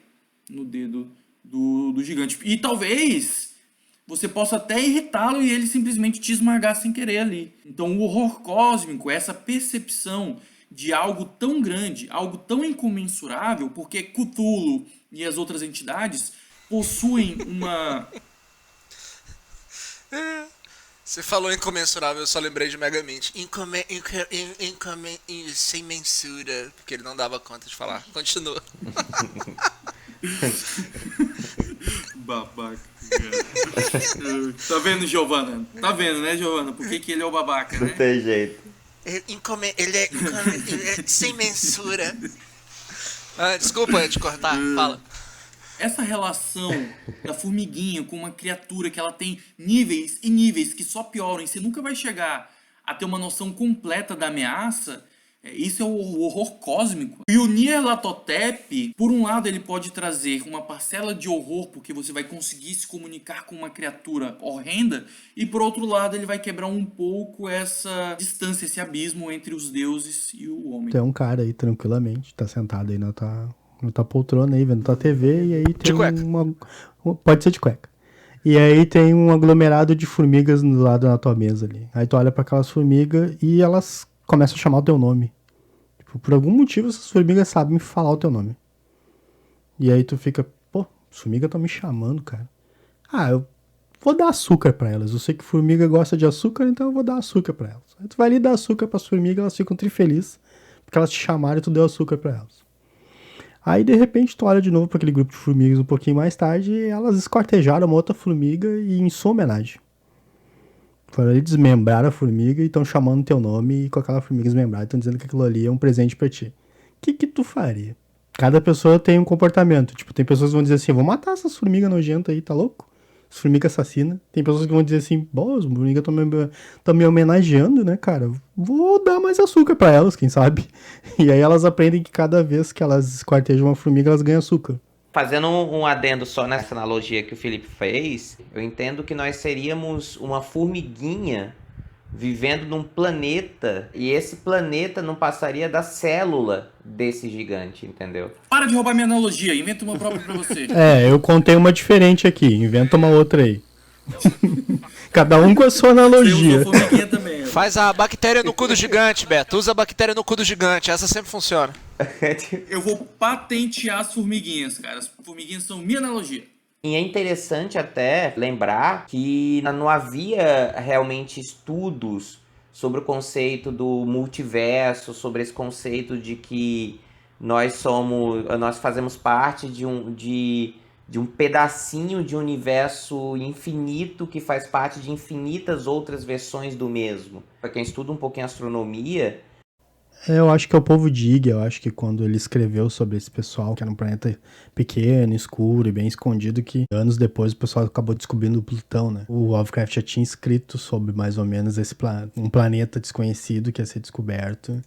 no dedo do gigante. E talvez você possa até irritá-lo e ele simplesmente te esmagar sem querer ali. Então o horror cósmico é essa percepção de algo tão grande, algo tão incomensurável, porque Cthulhu e as outras entidades possuem uma... Você falou incomensurável, eu só lembrei de Megamente. Sem mensura. Porque ele não dava conta de falar. Continua. Babaca. Tá vendo, Giovana? Tá vendo, né, Giovana? Por que ele é o babaca, né? Não tem jeito. Ele é sem mensura. Desculpa te cortar, fala. Essa relação da formiguinha com uma criatura que ela tem níveis e níveis que só pioram e você nunca vai chegar a ter uma noção completa da ameaça, isso é o horror cósmico. E o Nyarlathotep, por um lado, ele pode trazer uma parcela de horror porque você vai conseguir se comunicar com uma criatura horrenda, e por outro lado, ele vai quebrar um pouco essa distância, esse abismo entre os deuses e o homem. Tem um cara aí, tranquilamente, tá sentado aí na tua poltrona aí, vendo tua TV, e aí tem pode ser de cueca. E aí tem um aglomerado de formigas do lado da tua mesa ali. Aí tu olha pra aquelas formigas e elas começam a chamar o teu nome. Tipo, por algum motivo essas formigas sabem falar o teu nome. E aí tu fica, pô, as formigas estão me chamando, cara. Eu vou dar açúcar pra elas. Eu sei que formiga gosta de açúcar, então eu vou dar açúcar pra elas. Aí tu vai ali dar açúcar pras formigas, elas ficam trifelizes porque elas te chamaram e tu deu açúcar pra elas. Aí, de repente, tu olha de novo para aquele grupo de formigas um pouquinho mais tarde e elas esquartejaram uma outra formiga e em sua homenagem. Foram ali desmembrar a formiga e estão chamando teu nome e com aquela formiga desmembrada estão dizendo que aquilo ali é um presente para ti. O que tu faria? Cada pessoa tem um comportamento. Tipo, tem pessoas que vão dizer assim, vou matar essas formigas nojentas aí, tá louco? As formigas assassinas. Tem pessoas que vão dizer assim, bom, as formigas estão me homenageando, né, cara? Vou dar mais açúcar pra elas, quem sabe? E aí elas aprendem que cada vez que elas esquartejam uma formiga, elas ganham açúcar. Fazendo um adendo só nessa analogia que o Felipe fez, eu entendo que nós seríamos uma formiguinha vivendo num planeta, e esse planeta não passaria da célula desse gigante, entendeu? Para de roubar minha analogia, inventa uma própria pra você. Eu contei uma diferente aqui, inventa uma outra aí. Cada um com a sua analogia. Também, faz a bactéria no cu do gigante, Beto. Usa a bactéria no cu do gigante, essa sempre funciona. Eu vou patentear as formiguinhas, cara. As formiguinhas são minha analogia. E é interessante até lembrar que não havia realmente estudos sobre o conceito do multiverso, sobre esse conceito de que nós fazemos parte de um pedacinho de universo infinito que faz parte de infinitas outras versões do mesmo. Para quem estuda um pouquinho astronomia... Eu acho que é o povo de Ig, eu acho que quando ele escreveu sobre esse pessoal, que era um planeta pequeno, escuro e bem escondido, que anos depois o pessoal acabou descobrindo o Plutão, né? O Lovecraft já tinha escrito sobre mais ou menos um planeta desconhecido que ia ser descoberto.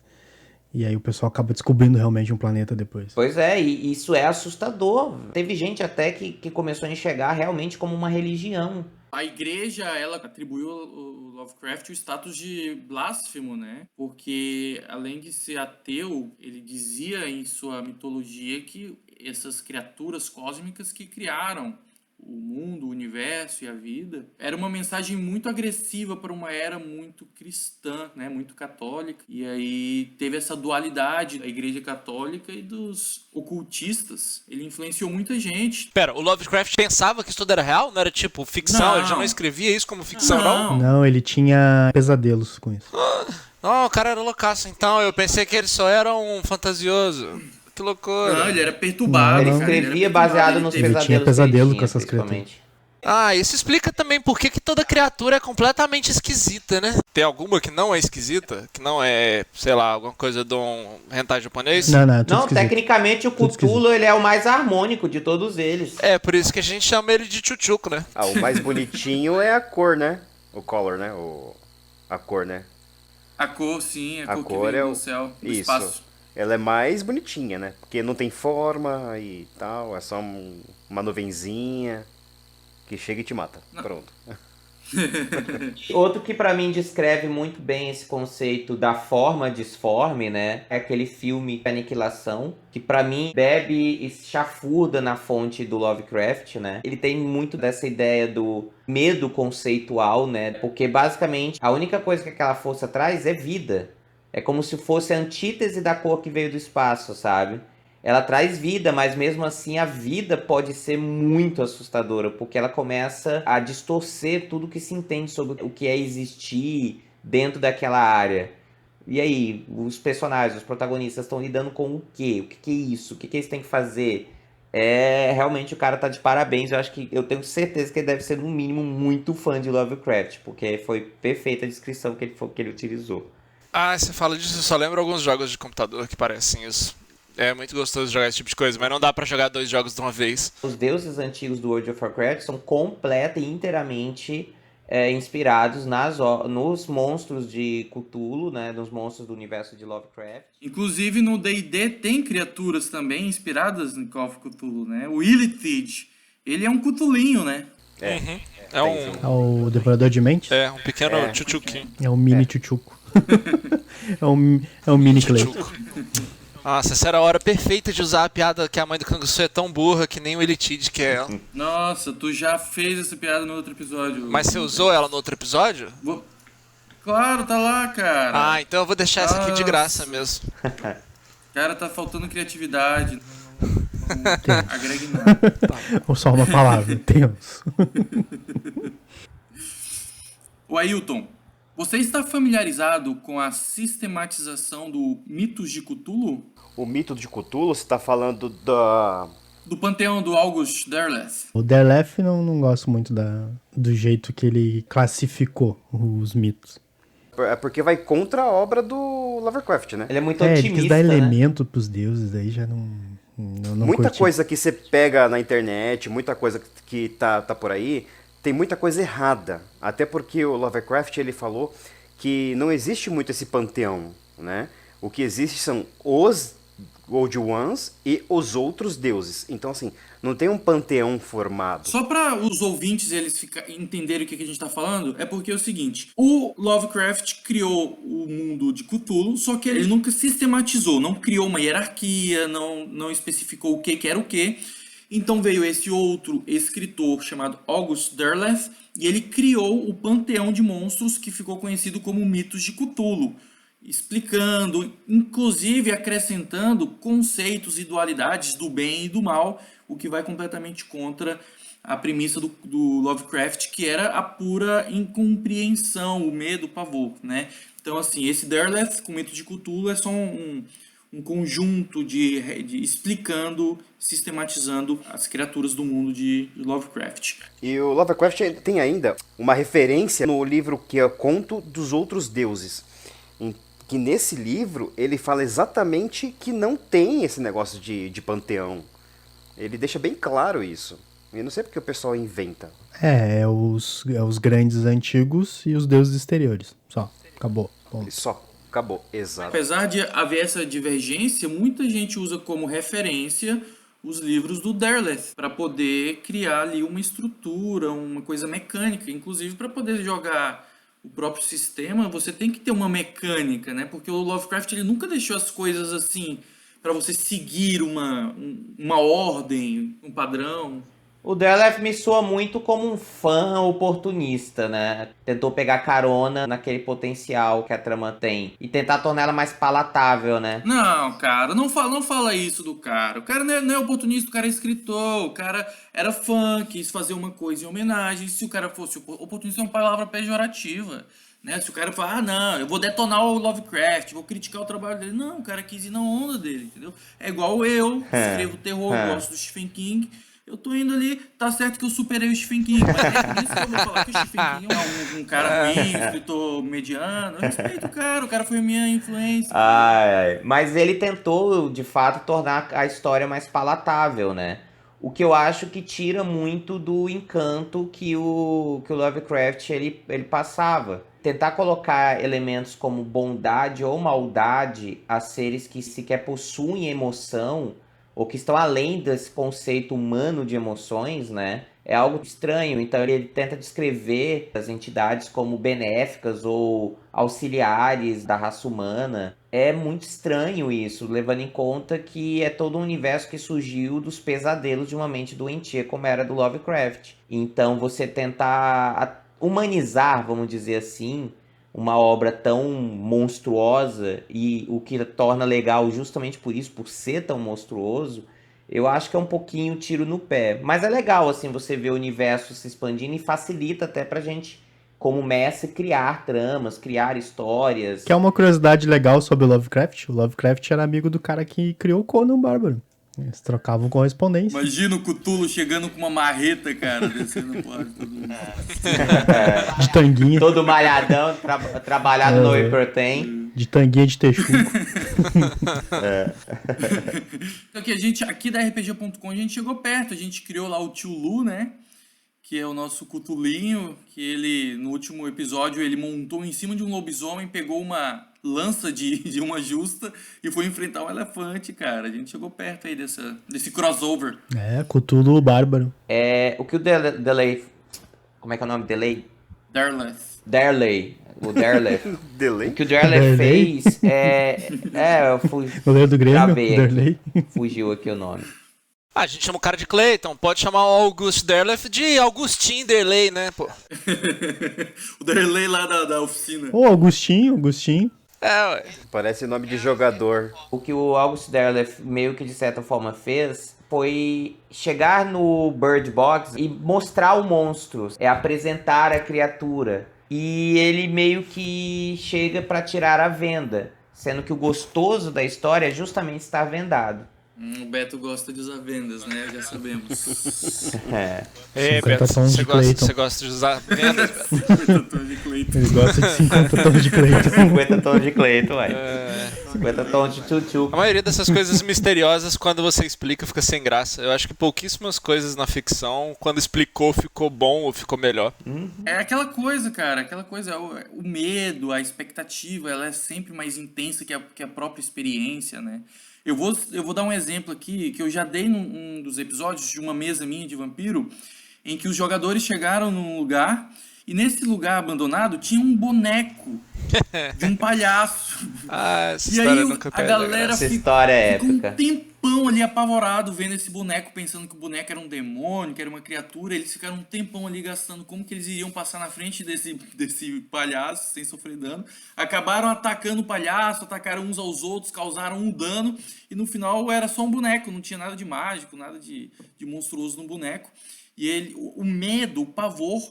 E aí o pessoal acaba descobrindo realmente um planeta depois. Pois é, e isso é assustador. Teve gente até que começou a enxergar realmente como uma religião. A igreja, ela atribuiu ao Lovecraft o status de blasfemo, né? Porque, além de ser ateu, ele dizia em sua mitologia que essas criaturas cósmicas que criaram o mundo, o universo e a vida, era uma mensagem muito agressiva para uma era muito cristã, né? Muito católica. E aí teve essa dualidade da igreja católica e dos ocultistas. Ele influenciou muita gente. Pera, o Lovecraft pensava que isso tudo era real? Não era tipo ficção? Não. Ele já não escrevia isso como ficção, não? Não, ele tinha pesadelos com isso. Não, o cara era loucaço. Então, eu pensei que ele só era um fantasioso. Que loucura. Não, ele era perturbado. Ele Não. cara, escrevia era perturbado, baseado ele nos teve- Ele pesadelos tinha que pesadelo ele com essas principalmente. Ah, isso explica também por que toda criatura é completamente esquisita, né? Tem alguma que não é esquisita? Que não é, sei lá, alguma coisa de um hentai japonês? Não, é tudo Não, esquisito. tecnicamente o Tudo Cthulhu ele é o mais harmônico de todos eles. É, por isso que a gente chama ele de tchutchuco, né? Ah, o mais bonitinho é a cor, né? O color, né? A cor, né? A cor, sim, a A cor que cor vem é do o... céu, do Isso. espaço. Ela é mais bonitinha, né? Porque não tem forma e tal, é só uma nuvenzinha que chega e te mata. Pronto. Outro que pra mim descreve muito bem esse conceito da forma disforme, né? É aquele filme Aniquilação, que pra mim bebe e chafurda na fonte do Lovecraft, né? Ele tem muito dessa ideia do medo conceitual, né? Porque basicamente a única coisa que aquela força traz é vida. É como se fosse a antítese da cor que veio do espaço, sabe? Ela traz vida, mas mesmo assim a vida pode ser muito assustadora, porque ela começa a distorcer tudo que se entende sobre o que é existir dentro daquela área. E aí, os personagens, os protagonistas estão lidando com o quê? O que é isso? O que eles têm que fazer? Realmente o cara tá de parabéns. Eu tenho certeza que ele deve ser, no mínimo, muito fã de Lovecraft, porque foi perfeita a descrição que ele utilizou. Ah, você fala disso, eu só lembro alguns jogos de computador que parecem isso. É muito gostoso jogar esse tipo de coisa, mas não dá pra jogar 2 jogos de uma vez. Os deuses antigos do World of Warcraft são completa e inteiramente inspirados nos monstros de Cthulhu, né? Nos monstros do universo de Lovecraft. Inclusive no D&D tem criaturas também inspiradas em Call of Cthulhu, né? O Illithid, ele é um Cthulhinho, né? É o Devorador de Mentes? É um pequeno tchutchuquinho. É um mini tchutchuco. é um mini Clay. Nossa, essa era a hora perfeita de usar a piada que a mãe do Canguçu é tão burra que nem o Elitide que é ela. Nossa, tu já fez essa piada no outro episódio. Mas você usou ela no outro episódio? Claro, tá lá, cara. Ah, então eu vou deixar essa aqui de graça mesmo. Cara, tá faltando criatividade. Agregue não. Ou só uma palavra, tenso. O Ailton, você está familiarizado com a sistematização do mitos de Cthulhu? O mito de Cthulhu, você tá falando do panteão do August Derleth. O Derleth não gosto muito do jeito que ele classificou os mitos. É porque vai contra a obra do Lovecraft, né? Ele é muito Ele otimista, quis dar né? elemento pros deuses, aí já não Muita curti. coisa que você pega na internet, muita coisa que tá por aí, tem muita coisa errada. Até porque o Lovecraft, ele falou que não existe muito esse panteão, né? O que existe são os Old Ones e os outros deuses. Então, assim, não tem um panteão formado. Só para os ouvintes eles entenderem o que a gente tá falando, é porque é o seguinte, o Lovecraft criou o mundo de Cthulhu, só que ele nunca sistematizou, não criou uma hierarquia, não especificou o que era o que. Então veio esse outro escritor chamado August Derleth e ele criou o panteão de monstros que ficou conhecido como mitos de Cthulhu, explicando, inclusive acrescentando conceitos e dualidades do bem e do mal, o que vai completamente contra a premissa do Lovecraft, que era a pura incompreensão, o medo, o pavor, né? Então, assim, esse Derleth com o mito de Cthulhu é só um conjunto de explicando, sistematizando as criaturas do mundo de Lovecraft. E o Lovecraft tem ainda uma referência no livro que é Conto dos Outros Deuses. Que nesse livro ele fala exatamente que não tem esse negócio de panteão. Ele deixa bem claro isso. Eu não sei porque o pessoal inventa. É os grandes antigos e os deuses exteriores. Só, acabou. Ponto. Só. Acabou, exato. Apesar de haver essa divergência, muita gente usa como referência os livros do Derleth para poder criar ali uma estrutura, uma coisa mecânica. Inclusive, para poder jogar o próprio sistema, você tem que ter uma mecânica, né? Porque o Lovecraft ele nunca deixou as coisas assim para você seguir uma ordem, um padrão. O Derleth me soa muito como um fã oportunista, né? Tentou pegar carona naquele potencial que a trama tem e tentar tornar ela mais palatável, né? Não, cara, não fala isso do cara. O cara não é oportunista, o cara é escritor, o cara era fã, quis fazer uma coisa em homenagem. Se o cara fosse oportunista, é uma palavra pejorativa, né? Se o cara falar, não, eu vou detonar o Lovecraft, vou criticar o trabalho dele. Não, o cara quis ir na onda dele, entendeu? É igual eu, escrevo terror, gosto do Stephen King. Eu tô indo ali, tá certo que eu superei o Stephen King, mas é por isso que eu vou falar que o Stephen King é um cara ruim, um escritor mediano. Eu respeito o cara foi minha influência. Mas ele tentou, de fato, tornar a história mais palatável, né? O que eu acho que tira muito do encanto que o Lovecraft ele passava. Tentar colocar elementos como bondade ou maldade a seres que sequer possuem emoção ou que estão além desse conceito humano de emoções, né? É algo estranho. Então ele tenta descrever as entidades como benéficas ou auxiliares da raça humana. É muito estranho isso, levando em conta que é todo um universo que surgiu dos pesadelos de uma mente doentia, como era do Lovecraft. Então você tentar humanizar, vamos dizer assim, uma obra tão monstruosa, e o que torna legal justamente por isso, por ser tão monstruoso, eu acho que é um pouquinho tiro no pé. Mas é legal, assim, você ver o universo se expandindo e facilita até pra gente, como mestre, criar tramas, criar histórias. Que é uma curiosidade legal sobre o Lovecraft. O Lovecraft era amigo do cara que criou o Conan o Bárbaro. Eles trocavam correspondência. Imagina o Cthulhu chegando com uma marreta, cara, descendo a porta de todo mundo. De tanguinha. Todo malhadão, trabalhado no Hyperten. De tanguinha de texugo. Aqui da RPG.com a gente chegou perto, a gente criou lá o Tio Lu, né? Que é o nosso Cthulhinho, que ele, no último episódio, ele montou em cima de um lobisomem, pegou uma lança de uma justa e foi enfrentar um elefante, cara. A gente chegou perto aí desse crossover. É, Cthulhu Bárbaro. O que o Delay... Como é que é o nome? Delay? Darley. O Derleth. Delay? O que o Derleth fez eu fui... Eu lembro do Grêmio, Derley. Fugiu aqui o nome. A gente chama o cara de Clayton, pode chamar o August Derleth de Augustin Derley, né, pô? O Derley lá da oficina. Ô, Augustinho. Ué. Parece nome de jogador. O que o August Derleth meio que de certa forma fez foi chegar no Bird Box e mostrar o monstro, apresentar a criatura. E ele meio que chega para tirar a venda, sendo que o gostoso da história é justamente estar vendado. O Beto gosta de usar vendas, né? Já sabemos. Beto, você gosta de usar vendas, Beto? 50 tons de Clayton. Ele gosta de 50 tons de Clayton. 50 tons de Clayton, ué. 50 tons de Tutu. A maioria dessas coisas misteriosas, quando você explica, fica sem graça. Eu acho que pouquíssimas coisas na ficção, quando explicou, ficou bom ou ficou melhor. É aquela coisa, cara. O medo, a expectativa, ela é sempre mais intensa que a própria experiência, né? Eu vou dar um exemplo aqui, que eu já dei num dos episódios de uma mesa minha de vampiro, em que os jogadores chegaram num lugar, e nesse lugar abandonado tinha um boneco de um palhaço. Essa e história aí nunca a galera ficou um tempão ali apavorado vendo esse boneco, pensando que o boneco era um demônio, que era uma criatura. Eles ficaram um tempão ali gastando como que eles iriam passar na frente desse palhaço sem sofrer dano. Acabaram atacando o palhaço, atacaram uns aos outros, causaram um dano, e no final era só um boneco, não tinha nada de mágico, nada de monstruoso no boneco. E o medo, o pavor,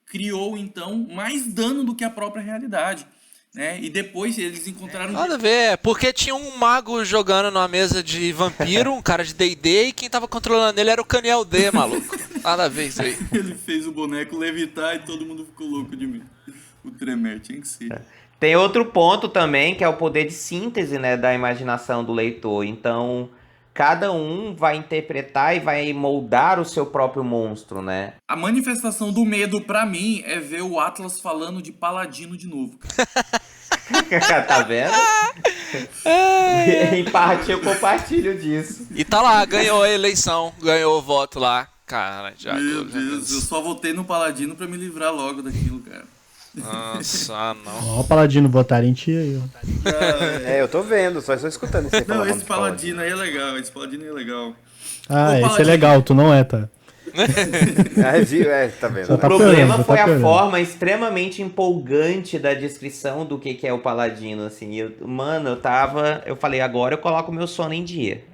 criou então mais dano do que a própria realidade, né? E depois eles encontraram... Nada a ver, porque tinha um mago jogando numa mesa de vampiro, um cara de D&D, e quem tava controlando ele era o Caniel D, maluco. Nada a ver isso aí. Ele fez o boneco levitar e todo mundo ficou louco de medo. O Tremere tinha que ser. Tem outro ponto também, que é o poder de síntese, né, da imaginação do leitor. Então, cada um vai interpretar e vai moldar o seu próprio monstro, né? A manifestação do medo, pra mim, é ver o Atlas falando de paladino de novo. Tá vendo? Em parte eu compartilho disso. E tá lá, ganhou a eleição, ganhou o voto lá. Cara, já. Meu Deus, eu só votei no Paladino pra me livrar logo daquilo, cara. Nossa, não. Ó, o Paladino botaram em ti aí, ó. Eu tô vendo, só estou escutando você falar. Não, o nome esse de Paladino aí é legal, esse Paladino aí é legal. Ah, Ô, esse é Paladino. legal, tu não é, tá? Tá vendo? Só né? tá O problema piorando, foi tá a piorando. forma extremamente empolgante da descrição do que é o Paladino, assim. Eu falei, agora eu coloco meu sono em dia.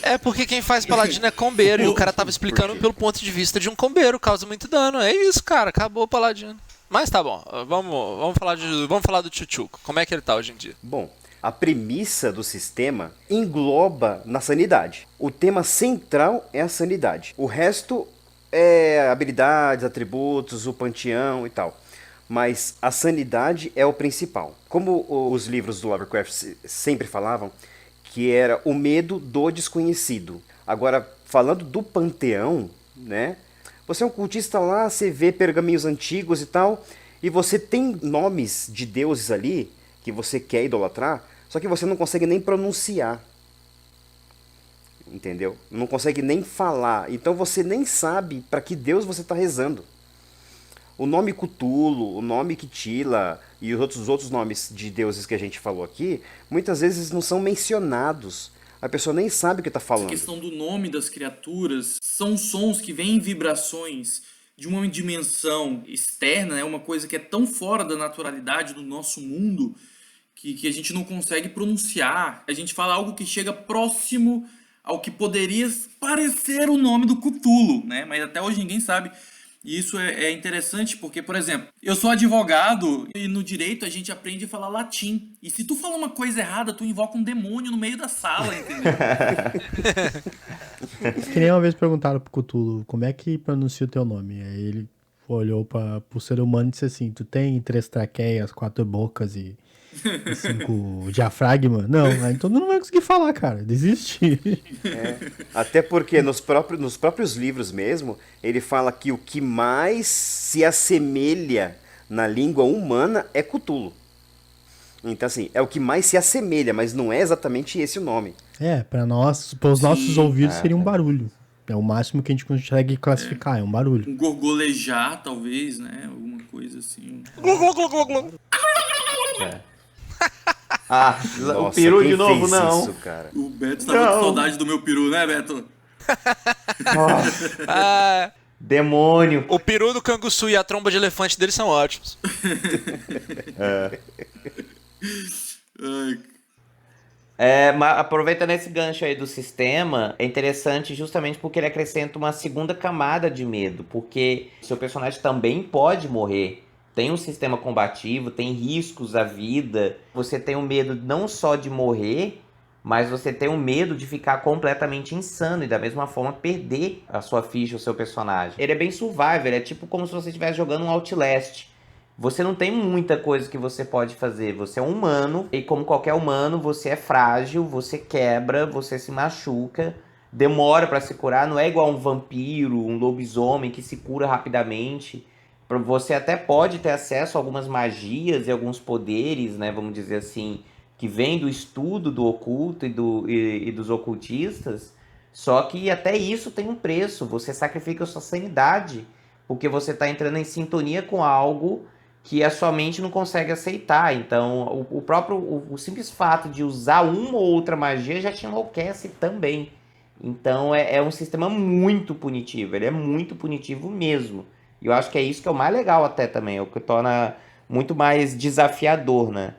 É porque quem faz paladino é combeiro e o cara tava explicando pelo ponto de vista de um combeiro, causa muito dano. É isso, cara, acabou o paladino. Mas tá bom, vamos falar do Chuchuco. Como é que ele tá hoje em dia? Bom, a premissa do sistema engloba na sanidade. O tema central é a sanidade. O resto é habilidades, atributos, o panteão e tal. Mas a sanidade é o principal. Como os livros do Lovecraft sempre falavam, que era o medo do desconhecido. Agora, falando do panteão, né? Você é um cultista lá, você vê pergaminhos antigos e tal, e você tem nomes de deuses ali que você quer idolatrar, só que você não consegue nem pronunciar. Entendeu? Não consegue nem falar. Então você nem sabe para que deus você está rezando. O nome Cthulhu, o nome Ktila e os outros nomes de deuses que a gente falou aqui, muitas vezes não são mencionados. A pessoa nem sabe o que está A falando. questão do nome das criaturas são sons que vêm em vibrações de uma dimensão externa, né? Uma coisa que é tão fora da naturalidade do nosso mundo que a gente não consegue pronunciar. A gente fala algo que chega próximo ao que poderia parecer o nome do Cthulhu, né? Mas até hoje ninguém sabe. E isso é interessante porque, por exemplo, eu sou advogado e no direito a gente aprende a falar latim. E se tu falar uma coisa errada, tu invoca um demônio no meio da sala, entendeu? Que nem uma vez perguntaram pro Cthulhu, como é que pronuncia o teu nome? Aí ele olhou pro ser humano e disse assim, tu tem 3 traqueias, 4 bocas e 5 diafragma? Não, aí então não vai conseguir falar, cara, desiste. Até porque nos próprios livros mesmo, ele fala que o que mais se assemelha na língua humana é Cthulhu. Então, assim, é o que mais se assemelha, mas não é exatamente esse o nome. Para os nossos ouvidos seria um barulho. É o máximo que a gente consegue classificar, é um barulho. Um gorgolejar, talvez, né? Alguma coisa assim. Nossa, o peru quem de novo, fez não. isso, cara? O Beto tá com saudade do meu peru, né, Beto? Demônio. O peru do canguçu e a tromba de elefante dele são ótimos. Mas aproveitando esse gancho aí do sistema, é interessante justamente porque ele acrescenta uma segunda camada de medo, porque seu personagem também pode morrer. Tem um sistema combativo, tem riscos à vida. Você tem um medo não só de morrer, mas você tem um medo de ficar completamente insano e da mesma forma perder a sua ficha, o seu personagem. Ele é bem survival, é tipo como se você estivesse jogando um Outlast. Você não tem muita coisa que você pode fazer. Você é um humano e como qualquer humano, você é frágil, você quebra, você se machuca, demora pra se curar. Não é igual um vampiro, um lobisomem que se cura rapidamente. Você até pode ter acesso a algumas magias e alguns poderes, né, vamos dizer assim, que vêm do estudo do oculto e dos ocultistas. Só que até isso tem um preço. Você sacrifica a sua sanidade porque você está entrando em sintonia com algo que a sua mente não consegue aceitar. Então, o simples fato de usar uma ou outra magia já te enlouquece também. Então, é um sistema muito punitivo. Ele é muito punitivo mesmo. E eu acho que é isso que é o mais legal até também. É o que torna muito mais desafiador, né?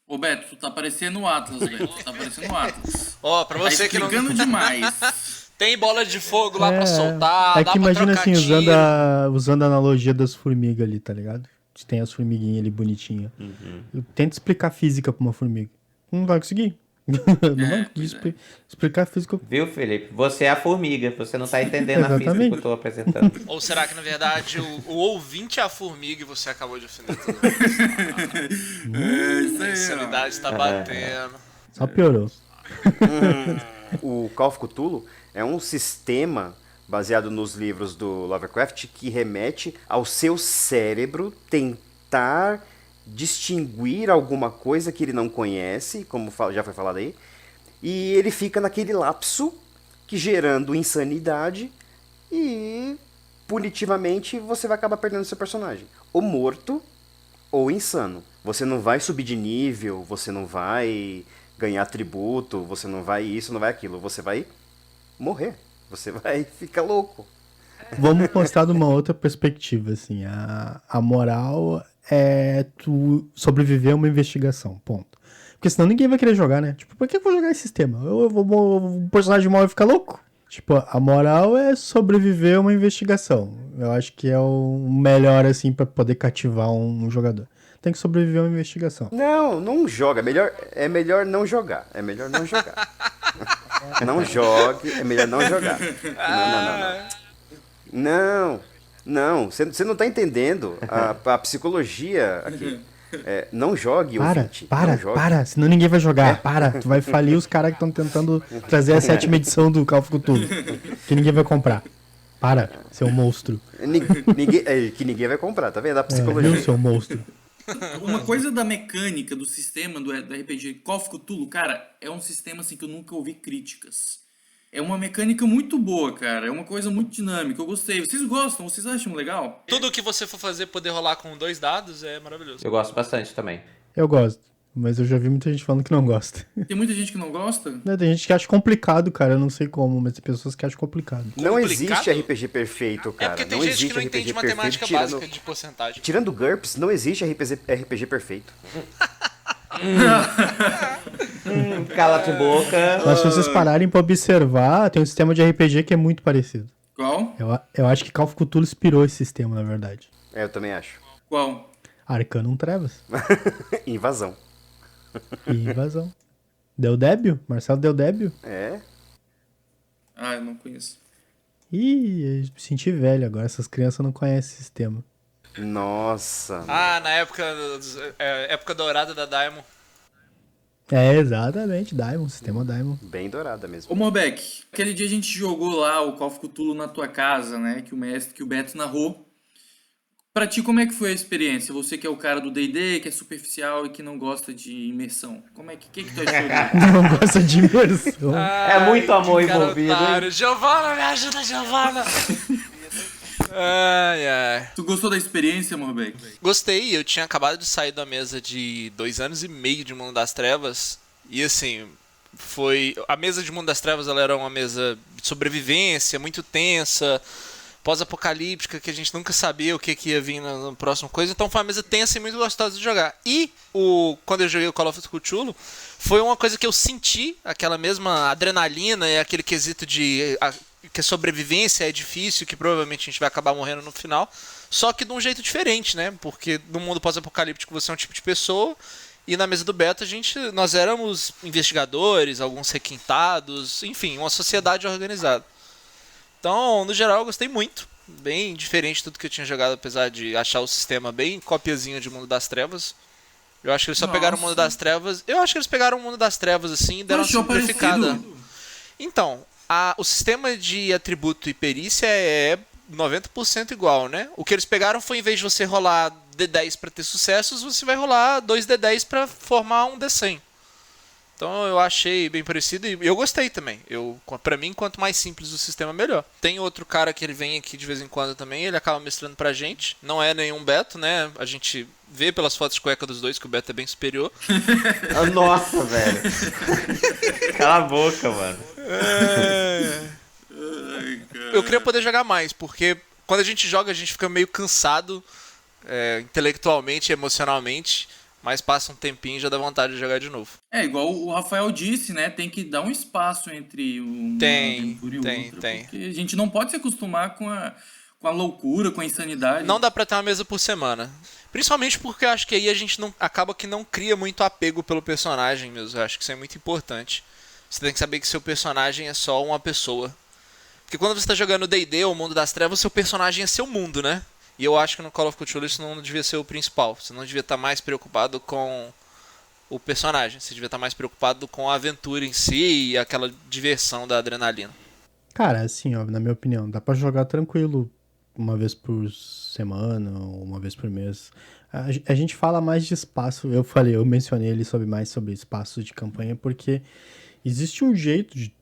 Ô, Beto, tu tá parecendo o Atlas, Beto. Tu tá parecendo o Atlas. Ó, pra você Tá que não... explicando demais. Tem bola de fogo lá pra soltar, É dá que pra imagina trocar assim, tiro. usando a analogia das formigas ali, tá ligado? Tem as formiguinhas ali bonitinhas. Tenta explicar física pra uma formiga. Não vai conseguir. Não vai conseguir explicar física. Viu, Felipe? Você é a formiga. Você não tá entendendo a física que eu tô apresentando. Ou será que, na verdade, o ouvinte é a formiga e você acabou de ofender todo mundo? Isso A aí, insanidade tá batendo. Só piorou. O Call of Cthulhu é um sistema baseado nos livros do Lovecraft que remete ao seu cérebro tentar distinguir alguma coisa que ele não conhece, como já foi falado aí, e ele fica naquele lapso que gerando insanidade e punitivamente você vai acabar perdendo seu personagem. Ou morto ou insano. Você não vai subir de nível, você não vai ganhar atributo, você não vai isso, não vai aquilo. Você vai morrer. Você vai ficar louco. Vamos mostrar de uma outra perspectiva, assim. A moral é tu sobreviver a uma investigação, ponto. Porque senão ninguém vai querer jogar, né? Tipo, por que eu vou jogar esse sistema? O personagem mal vai ficar louco? Tipo, a moral é sobreviver a uma investigação. Eu acho que é o melhor, assim, pra poder cativar um jogador. Tem que sobreviver a uma investigação. Não joga. É melhor não jogar. É melhor não jogar. Não jogue, é melhor não jogar. Não. Você não tá entendendo a psicologia aqui. Não jogue, ouvinte. Não jogue. Para, senão ninguém vai jogar. Para, tu vai falir os caras que estão tentando trazer a 7ª edição do Call of Cthulhu. Que ninguém vai comprar. Para, seu monstro. Que ninguém vai comprar, tá vendo? A psicologia. Viu, seu monstro? Uma coisa da mecânica, do sistema do RPG Call of Cthulhu, cara, é um sistema assim que eu nunca ouvi críticas. É uma mecânica muito boa, cara. É uma coisa muito dinâmica. Eu gostei. Vocês gostam? Vocês acham legal? Tudo que você for fazer poder rolar com 2 dados é maravilhoso. Eu gosto bastante também. Eu gosto, mas eu já vi muita gente falando que não gosta. Tem muita gente que não gosta? Tem gente que acha complicado, cara. Eu não sei como, mas tem pessoas que acham complicado. Não existe RPG perfeito, cara. É porque tem gente que não entende matemática básica de porcentagem. Tirando GURPS, não existe RPG perfeito. Cala-te boca. Mas se vocês pararem pra observar, tem um sistema de RPG que é muito parecido. Qual? Eu acho que Call of Cthulhu inspirou esse sistema, na verdade. Eu também acho. Qual? Arcanum Trevas. Invasão. E Invasão. Del Débio? Marcelo Del Débio? É. Ah, eu não conheço. Ih, eu me senti velho agora. Essas crianças não conhecem esse sistema. Nossa. Na época dourada da Daimon. É, exatamente. Daimon, sistema Daimon. Bem dourada mesmo. Ô, Morbeck, aquele dia a gente jogou lá o Call of Cthulhu na tua casa, né? Que o Beto narrou. Pra ti, como é que foi a experiência? Você que é o cara do D&D, que é superficial e que não gosta de imersão. Como é que tu achou dele? Não gosta de imersão. É muito amor envolvido, hein? Giovana, me ajuda, Giovana! Ai. Tu gostou da experiência, Morbeck? Gostei, eu tinha acabado de sair da mesa de 2 anos e meio de Mundo das Trevas. E assim, a mesa de Mundo das Trevas, ela era uma mesa de sobrevivência, muito tensa, pós-apocalíptica, que a gente nunca sabia o que ia vir no próximo coisa. Então foi uma mesa tensa e muito gostosa de jogar. E quando eu joguei o Call of Cthulhu, foi uma coisa que eu senti, aquela mesma adrenalina e aquele quesito de que a sobrevivência é difícil, que provavelmente a gente vai acabar morrendo no final, só que de um jeito diferente, né? Porque no mundo pós-apocalíptico você é um tipo de pessoa, e na mesa do Beto nós éramos investigadores, alguns requintados, enfim, uma sociedade organizada. Então, no geral, eu gostei muito. Bem diferente de tudo que eu tinha jogado, apesar de achar o sistema bem copiazinho de Mundo das Trevas. Eu acho que eles só pegaram o Mundo das Trevas. Eu acho que eles pegaram o Mundo das Trevas assim e deram uma simplificada. Parecido? Então, o sistema de atributo e perícia é 90% igual, né? O que eles pegaram foi, em vez de você rolar D10 para ter sucessos, você vai rolar 2 D10 para formar um D100. Então eu achei bem parecido e eu gostei também. Pra mim, quanto mais simples o sistema, melhor. Tem outro cara que ele vem aqui de vez em quando também, ele acaba mestrando pra gente. Não é nenhum Beto, né? A gente vê pelas fotos de cueca dos dois que o Beto é bem superior. Nossa, velho. Cala a boca, mano. Eu queria poder jogar mais, porque quando a gente joga, a gente fica meio cansado intelectualmente e emocionalmente. Mas passa um tempinho e já dá vontade de jogar de novo. É, igual o Rafael disse, né? Tem que dar um espaço entre uma aventura e outra. Porque a gente não pode se acostumar com a loucura, com a insanidade. Não dá pra ter uma mesa por semana. Principalmente porque eu acho que aí a gente acaba que não cria muito apego pelo personagem mesmo. Eu acho que isso é muito importante. Você tem que saber que seu personagem é só uma pessoa. Porque quando você tá jogando D&D ou o Mundo das Trevas, seu personagem é seu mundo, né? E eu acho que no Call of Cthulhu isso não devia ser o principal. Você não devia estar mais preocupado com o personagem. Você devia estar mais preocupado com a aventura em si e aquela diversão da adrenalina. Cara, assim, ó, na minha opinião, dá pra jogar tranquilo uma vez por semana ou uma vez por mês. A gente fala mais de espaço, eu mencionei ali mais sobre espaços de campanha, porque existe um jeito de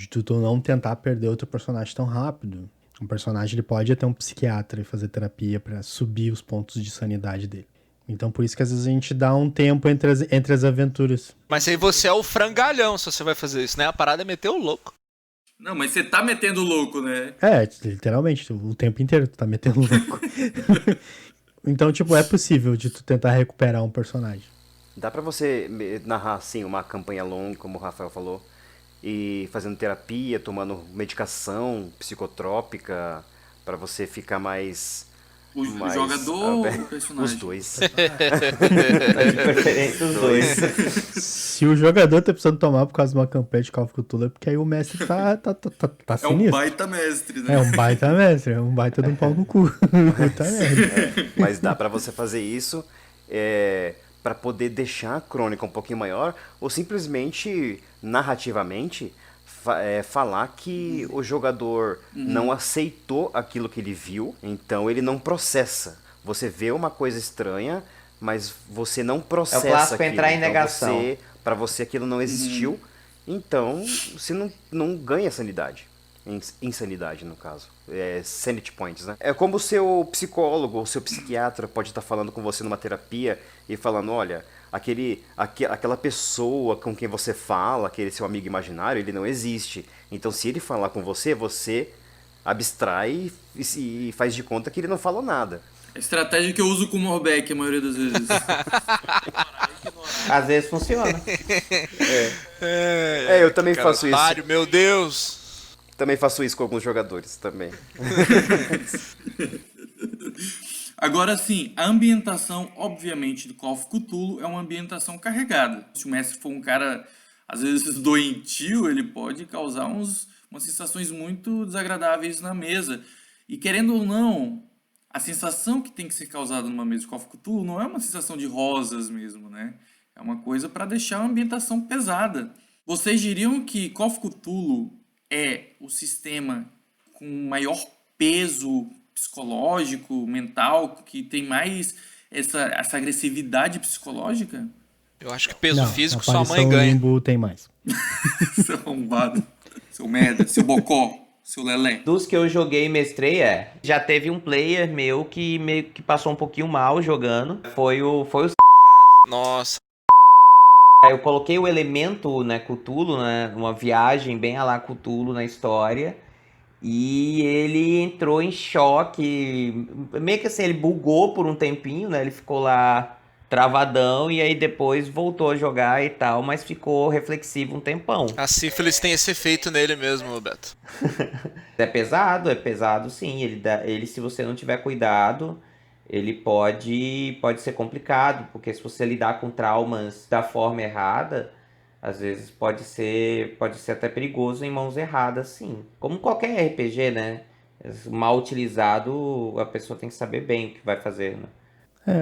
tu não tentar perder outro personagem tão rápido. Um personagem ele pode ter um psiquiatra e fazer terapia pra subir os pontos de sanidade dele. Então por isso que às vezes a gente dá um tempo entre as aventuras. Mas aí você é o frangalhão se você vai fazer isso, né? A parada é meter o louco. Não, mas você tá metendo louco, né? Literalmente, o tempo inteiro tu tá metendo louco. Então, tipo, é possível de tu tentar recuperar um personagem. Dá pra você narrar, assim, uma campanha longa, como o Rafael falou, e fazendo terapia, tomando medicação psicotrópica, pra você ficar mais... O jogador ou o personagem? Os dois. De preferência, os dois. Se o jogador tá precisando tomar por causa de uma campanha de Call of Cthulhu, é porque aí o mestre tá É sinistro. um baita mestre, né? É um baita mestre, é um baita de um pau no cu. Mas dá pra você fazer isso pra poder deixar a crônica um pouquinho maior, ou simplesmente, narrativamente, falar que o jogador não aceitou aquilo que ele viu, então ele não processa. Você vê uma coisa estranha, mas você não processa É o clássico aquilo. entrar em negação. Para você aquilo não existiu, então você não ganha sanidade. Insanidade, no caso. Sanity points, né? É como o seu psicólogo ou seu psiquiatra pode estar falando com você numa terapia e falando, olha, aquela pessoa com quem você fala, aquele seu amigo imaginário, ele não existe. Então, se ele falar com você, você abstrai e faz de conta que ele não falou nada. A estratégia que eu uso com o Morbeck a maioria das vezes. Às vezes funciona. Eu também faço isso. Meu Deus! Também faço isso com alguns jogadores também. Agora sim, a ambientação, obviamente, do Call of Cthulhu é uma ambientação carregada. Se o mestre for um cara, às vezes, doentio, ele pode causar umas sensações muito desagradáveis na mesa. E querendo ou não, a sensação que tem que ser causada numa mesa de Call of Cthulhu não é uma sensação de rosas mesmo, né? É uma coisa para deixar a ambientação pesada. Vocês diriam que Call of Cthulhu é o sistema com maior peso psicológico, mental, que tem mais essa agressividade psicológica? Eu acho que peso físico sua Aparição mãe ganha. Limbo tem mais. Seu arrombado, seu merda, seu bocó, seu lelé. Dos que eu joguei e mestrei, já teve um player meu que meio que passou um pouquinho mal jogando. Foi o Nossa. Eu coloquei o elemento, né, Cthulhu, né, uma viagem bem a lá Cthulhu na história, e ele entrou em choque, meio que assim, ele bugou por um tempinho, né, ele ficou lá travadão, e aí depois voltou a jogar e tal, mas ficou reflexivo um tempão. A sífilis tem esse efeito nele mesmo, Beto. É pesado sim, ele se você não tiver cuidado... ele pode ser complicado, porque se você lidar com traumas da forma errada, às vezes pode ser até perigoso em mãos erradas, sim. Como qualquer RPG, né? Mal utilizado, a pessoa tem que saber bem o que vai fazer, né?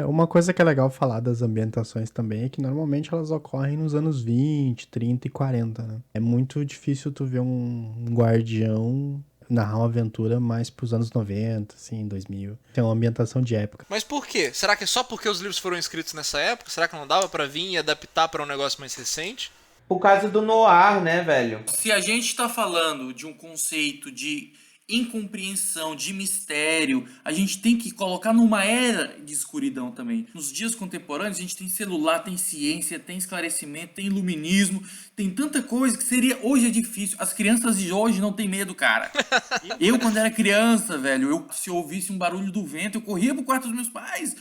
Uma coisa que é legal falar das ambientações também é que normalmente elas ocorrem nos anos 20, 30 e 40, né? É muito difícil tu ver um guardião narrar uma aventura mais pros anos 90, assim, 2000. Tem uma ambientação de época. Mas por quê? Será que é só porque os livros foram escritos nessa época? Será que não dava pra vir e adaptar pra um negócio mais recente? Por causa do noir, né, velho? Se a gente tá falando de um conceito de incompreensão, de mistério, a gente tem que colocar numa era de escuridão também. Nos dias contemporâneos a gente tem celular, tem ciência, tem esclarecimento, tem iluminismo, tem tanta coisa que hoje é difícil. As crianças de hoje não tem medo, cara. Eu quando era criança, velho, se eu ouvisse um barulho do vento, eu corria pro quarto dos meus pais.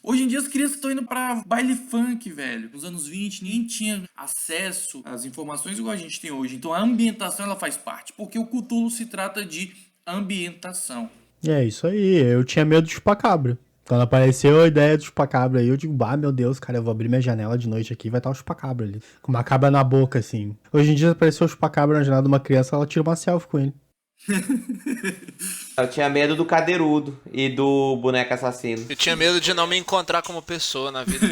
Hoje em dia as crianças estão indo pra baile funk, velho. Nos anos 20 ninguém tinha acesso às informações igual a gente tem hoje. Então a ambientação ela faz parte, porque o Cthulhu se trata de ambientação. É isso aí, eu tinha medo de chupacabra. Quando apareceu a ideia do chupacabra aí, eu digo, meu Deus, cara, eu vou abrir minha janela de noite aqui e vai estar o chupacabra ali. Com uma cabra na boca, assim. Hoje em dia apareceu o chupacabra na janela de uma criança, ela tira uma selfie com ele. Eu tinha medo do cadeirudo e do boneco assassino. Eu tinha medo de não me encontrar como pessoa na vida.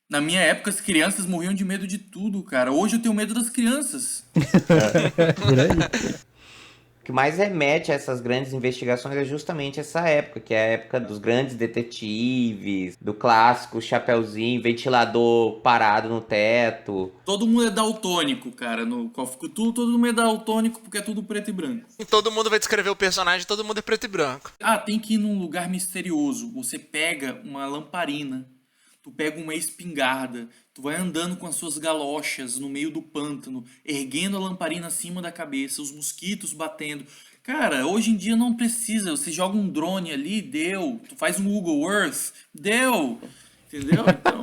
Na minha época, as crianças morriam de medo de tudo, cara. Hoje eu tenho medo das crianças. Por aí. que mais remete a essas grandes investigações é justamente essa época, que é a época dos grandes detetives, do clássico chapeuzinho, ventilador parado no teto. Todo mundo é daltônico, cara. No Call of Cthulhu, todo mundo é daltônico porque é tudo preto e branco. E todo mundo vai descrever o personagem, todo mundo é preto e branco. Ah, tem que ir num lugar misterioso. Você pega uma lamparina, tu pega uma espingarda, tu vai andando com as suas galochas no meio do pântano, erguendo a lamparina acima da cabeça, os mosquitos batendo. Cara, hoje em dia não precisa. Você joga um drone ali, deu. Tu faz um Google Earth, deu. Entendeu? Então...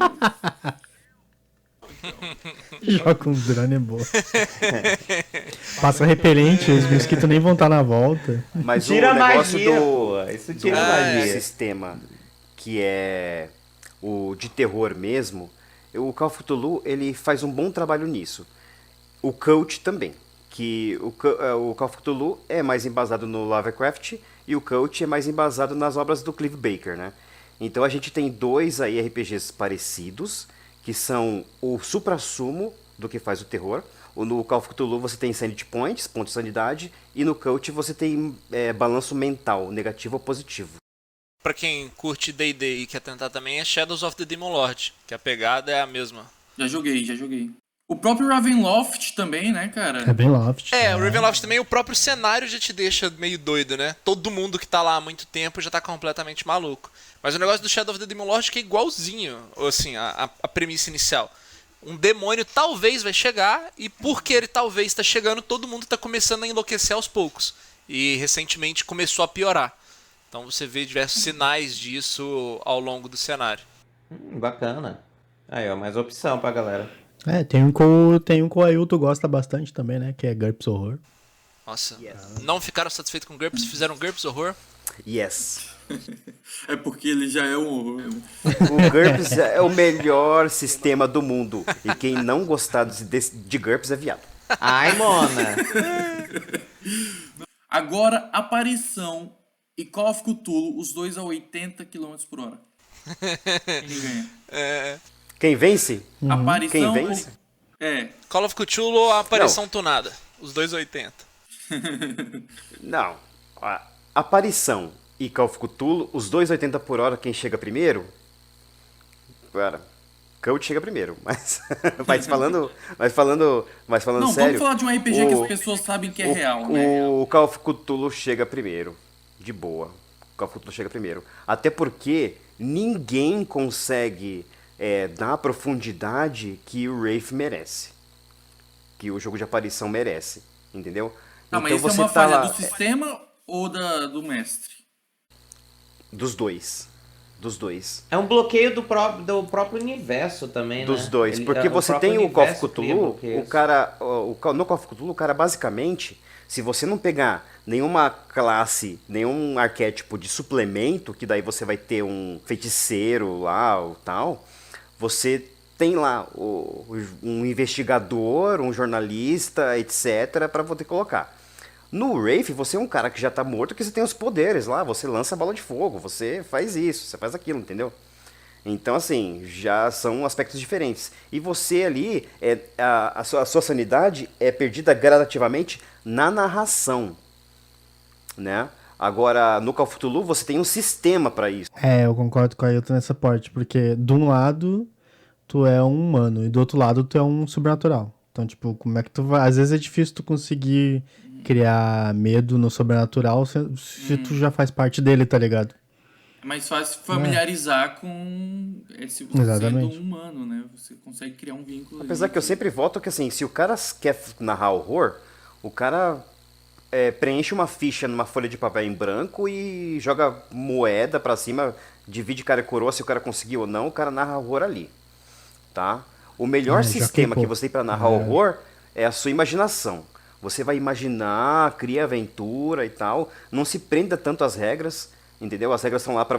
Joga um drone é boa. Passa repelente, os mosquitos nem vão estar na volta. Mas Tira o negócio magia, do, pô. Isso tira magia. sistema, que é o de terror mesmo, o Call of Cthulhu, ele faz um bom trabalho nisso. O Cult também, que o Call of Cthulhu é mais embasado no Lovecraft e o Cult é mais embasado nas obras do Clive Barker, né? Então a gente tem dois aí RPGs parecidos, que são o suprassumo do que faz o terror. No Call of Cthulhu você tem Sanity Points, pontos de sanidade, e no Cult você tem balanço mental, negativo ou positivo. Pra quem curte D&D e quer tentar também, é Shadows of the Demon Lord, que a pegada é a mesma. Já joguei. O próprio Ravenloft também, né, cara? Ravenloft. O Ravenloft também, o próprio cenário já te deixa meio doido, né? Todo mundo que tá lá há muito tempo já tá completamente maluco. Mas o negócio do Shadow of the Demon Lord é que é igualzinho, assim, a premissa inicial. Um demônio talvez vai chegar, e porque ele talvez tá chegando, todo mundo tá começando a enlouquecer aos poucos. E recentemente começou a piorar. Então você vê diversos sinais disso ao longo do cenário. Bacana. Aí, ó, mais opção pra galera. Tem um que o Ailton gosta bastante também, né? Que é GURPS Horror. Nossa, não ficaram satisfeitos com GURPS, fizeram GURPS Horror? Yes. É porque ele já é um horror. O GURPS é o melhor sistema do mundo. E quem não gostar de GURPS é viado. Ai, Mona. Agora, Aparição e Call of Cthulhu, os dois a 80 km por hora. Quem ganha? Quem vence? Aparição Quem vence? Call of Cthulhu ou a aparição tunada? Os dois 80. Não. Aparição e Call of Cthulhu, os dois 80 por hora, quem chega primeiro? Cara, Cult chega primeiro, mas falando Não, sério. vamos falar de um RPG que as pessoas sabem que é real, né? O Call of Cthulhu chega primeiro, de boa. O Call of Cthulhu chega primeiro. Até porque ninguém consegue dar a profundidade que o Wraith merece. Que o jogo de aparição merece, entendeu? Ah, mas isso é uma falha do sistema ou do mestre? Dos dois. É um bloqueio do próprio universo também, Dos né? dois. Porque você tem o Call of Cthulhu, no Call of Cthulhu, o cara basicamente, se você não pegar nenhuma classe, nenhum arquétipo de suplemento, que daí você vai ter um feiticeiro lá ou tal, você tem lá um investigador, um jornalista, etc, para poder colocar. No Wraith, você é um cara que já tá morto, que você tem os poderes lá, você lança a bola de fogo, você faz isso, você faz aquilo, entendeu? Então, assim, já são aspectos diferentes. E você ali, a sua sanidade é perdida gradativamente na narração, né? Agora, no Call of Cthulhu, você tem um sistema pra isso. Eu concordo com a Ailton nessa parte, porque de um lado, tu é um humano, e do outro lado, tu é um sobrenatural. Então, tipo, como é que tu vai... Às vezes é difícil tu conseguir criar medo no sobrenatural se tu já faz parte dele, tá ligado? É mais fácil familiarizar com esse sendo um humano, né? Você consegue criar um vínculo. Apesar que eu sempre voto que, assim, se o cara quer narrar horror, o cara preenche uma ficha numa folha de papel em branco e joga moeda pra cima, divide cara e coroa, se o cara conseguiu ou não, o cara narra horror ali, tá? O melhor sistema que você tem pra narrar horror é a sua imaginação. Você vai imaginar, cria aventura e tal. Não se prenda tanto às regras, entendeu? As regras estão lá para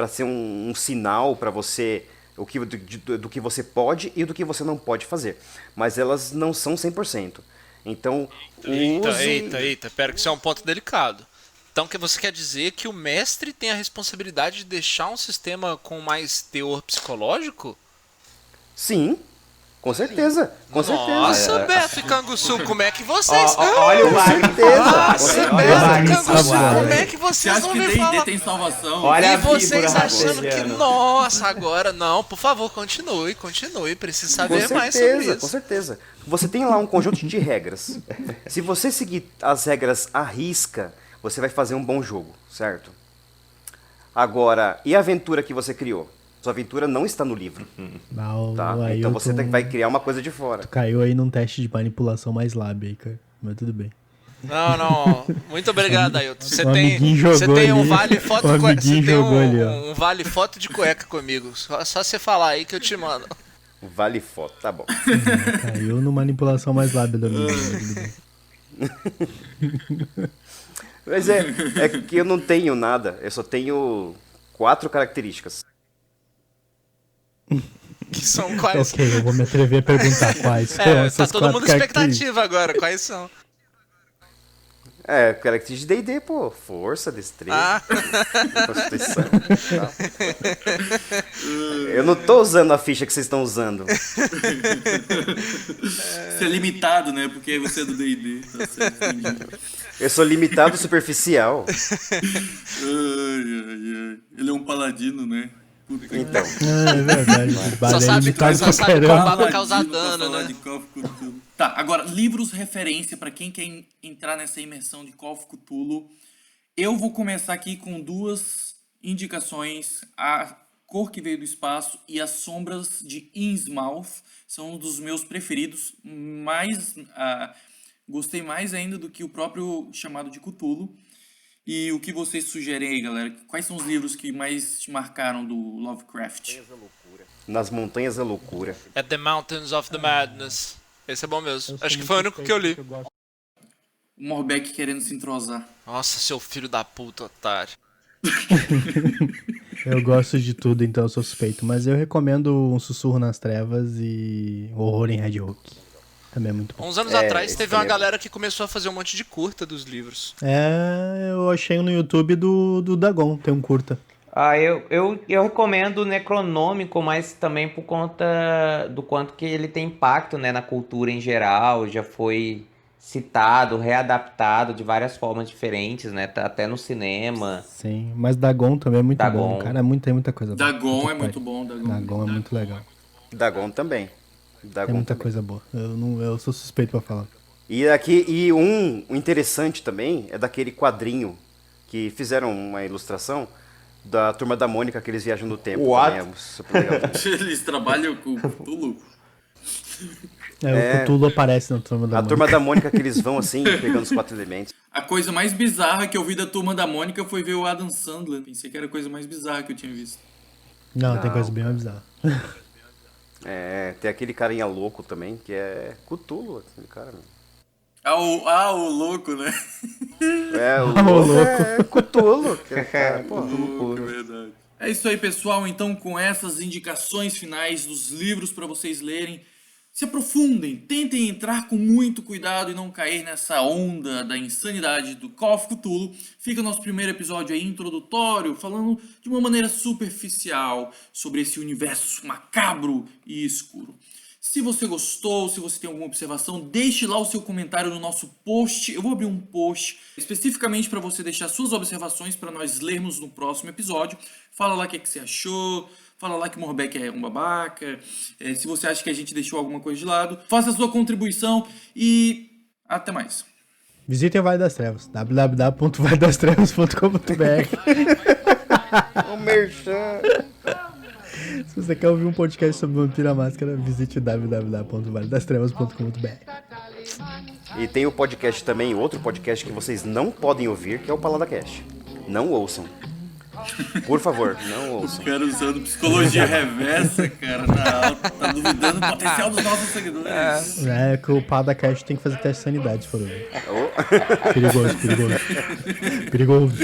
ser um sinal para você do que você pode e do que você não pode fazer. Mas elas não são 100%. Então, Eita, pera que isso é um ponto delicado. Então, que você quer dizer que o mestre tem a responsabilidade de deixar um sistema com mais teor psicológico? Sim. Com certeza, com certeza. Nossa, Beto e Canguçu, como é que vocês... Olha o Com Wagner. certeza, com Nossa, certeza. Beto e Wagner. Canguçu, Wagner. como é que Você vocês acha não que me D&D falam? tem salvação? Olha E a vocês víbora achando que, rastejando. nossa, agora não, por favor, continue, preciso saber mais sobre isso. Com certeza. Você tem lá um conjunto de regras. Se você seguir as regras à risca, você vai fazer um bom jogo, certo? Agora, e a aventura que você criou? Sua aventura não está no livro, tá? Aí Então eu você vai criar uma coisa de fora. Caiu aí num teste de manipulação mais lábio aí, cara. Mas tudo bem. Não, muito obrigado, Ailton. Você O tem amiguinho jogou um ali. vale foto O você amiguinho tem jogou ali, ó. um vale foto de cueca comigo. Só você falar aí que eu te mando. Vale foto, tá bom. Caiu no manipulação mais lábio do amigo. Mas tudo bem. Mas é que eu não tenho nada, eu só tenho 4 características. Que são quais? Ok, eu vou me atrever a perguntar quais são Tá essas todo 4 mundo características. expectativa agora, quais são? Característica de D&D, pô. Força, destreza, constituição. Tal. Eu não tô usando a ficha que vocês estão usando. Você é limitado, né? Porque você é do D&D. Tá certo, entendi. Eu sou limitado e superficial. Ele é um paladino, né? Puta que Então, É verdade. Só sabe pra combar caramba. pra causar Paladino dano, falar né? de Call of Cthulhu. Tá, agora, livros referência pra quem quer entrar nessa imersão de Call of Cthulhu. Eu vou começar aqui com 2 indicações. A Cor que Veio do Espaço e As Sombras de Innsmouth são um dos meus preferidos. Gostei mais ainda do que o próprio Chamado de Cthulhu. E o que vocês sugerem aí, galera? Quais são os livros que mais te marcaram do Lovecraft? Nas Montanhas da Loucura. At the Mountains of the Madness. Esse é bom mesmo. Acho que foi o único que eu li. O Morbeck querendo se entrosar. Nossa, seu filho da puta, otário. Eu gosto de tudo, então eu sou suspeito. Mas eu recomendo Um Sussurro nas Trevas e Horror em Red Hook. Também é muito bom. Uns anos atrás esse teve uma também é galera que começou a fazer um monte de curta dos livros. Eu achei no YouTube do Dagon, tem um curta. Eu recomendo o Necronômico, mas também por conta do quanto que ele tem impacto, né, na cultura em geral. Já foi citado, readaptado de várias formas diferentes, né? Tá até no cinema. Sim, mas Dagon também é muito Dagon. bom, cara. Tem muita coisa boa. Dagon é Puta que muito pariu. bom. Dagon é muito legal. Dagon também. Tem muita coisa boa. Eu sou suspeito pra falar. E um interessante também é daquele quadrinho que fizeram uma ilustração da Turma da Mônica, que eles viajam no tempo. What? Também é super legal. Eles trabalham com o Cthulhu. O Cthulhu aparece na Turma da A Mônica. Turma da Mônica que eles vão assim, pegando os 4 elementos. A coisa mais bizarra que eu vi da Turma da Mônica foi ver o Adam Sandler. Pensei que era a coisa mais bizarra que eu tinha visto. Não, tem coisa bem mais bizarra. Tem aquele carinha louco também, que é Cthulhu, aquele cara. Né? O louco, né? O louco. É Cthulhu. Aquele cara, pô. É verdade. É isso aí, pessoal. Então, com essas indicações finais dos livros para vocês lerem, se aprofundem, tentem entrar com muito cuidado e não cair nessa onda da insanidade do Call of Cthulhu. Fica o nosso primeiro episódio aí introdutório, falando de uma maneira superficial sobre esse universo macabro e escuro. Se você gostou, se você tem alguma observação, deixe lá o seu comentário no nosso post. Eu vou abrir um post especificamente para você deixar suas observações para nós lermos no próximo episódio. Fala lá o que você achou. Fala lá que o Morbeck é um babaca. Se você acha que a gente deixou alguma coisa de lado, faça a sua contribuição e até mais. Visitem o Vale das Trevas. www.valedasttrevas.com.br. O merchan. Se você quer ouvir um podcast sobre Vampiro à Máscara, visite www.valedasttrevas.com.br. E tem o podcast também, outro podcast que vocês não podem ouvir, que é o PaladaCast. Não ouçam. Por favor, não ouçam. O cara usando psicologia reversa, cara, na alta, tá duvidando do potencial dos nossos seguidores. É que o PaladaCast tem que fazer teste de sanidade, se for ouvir. Oh. Perigoso.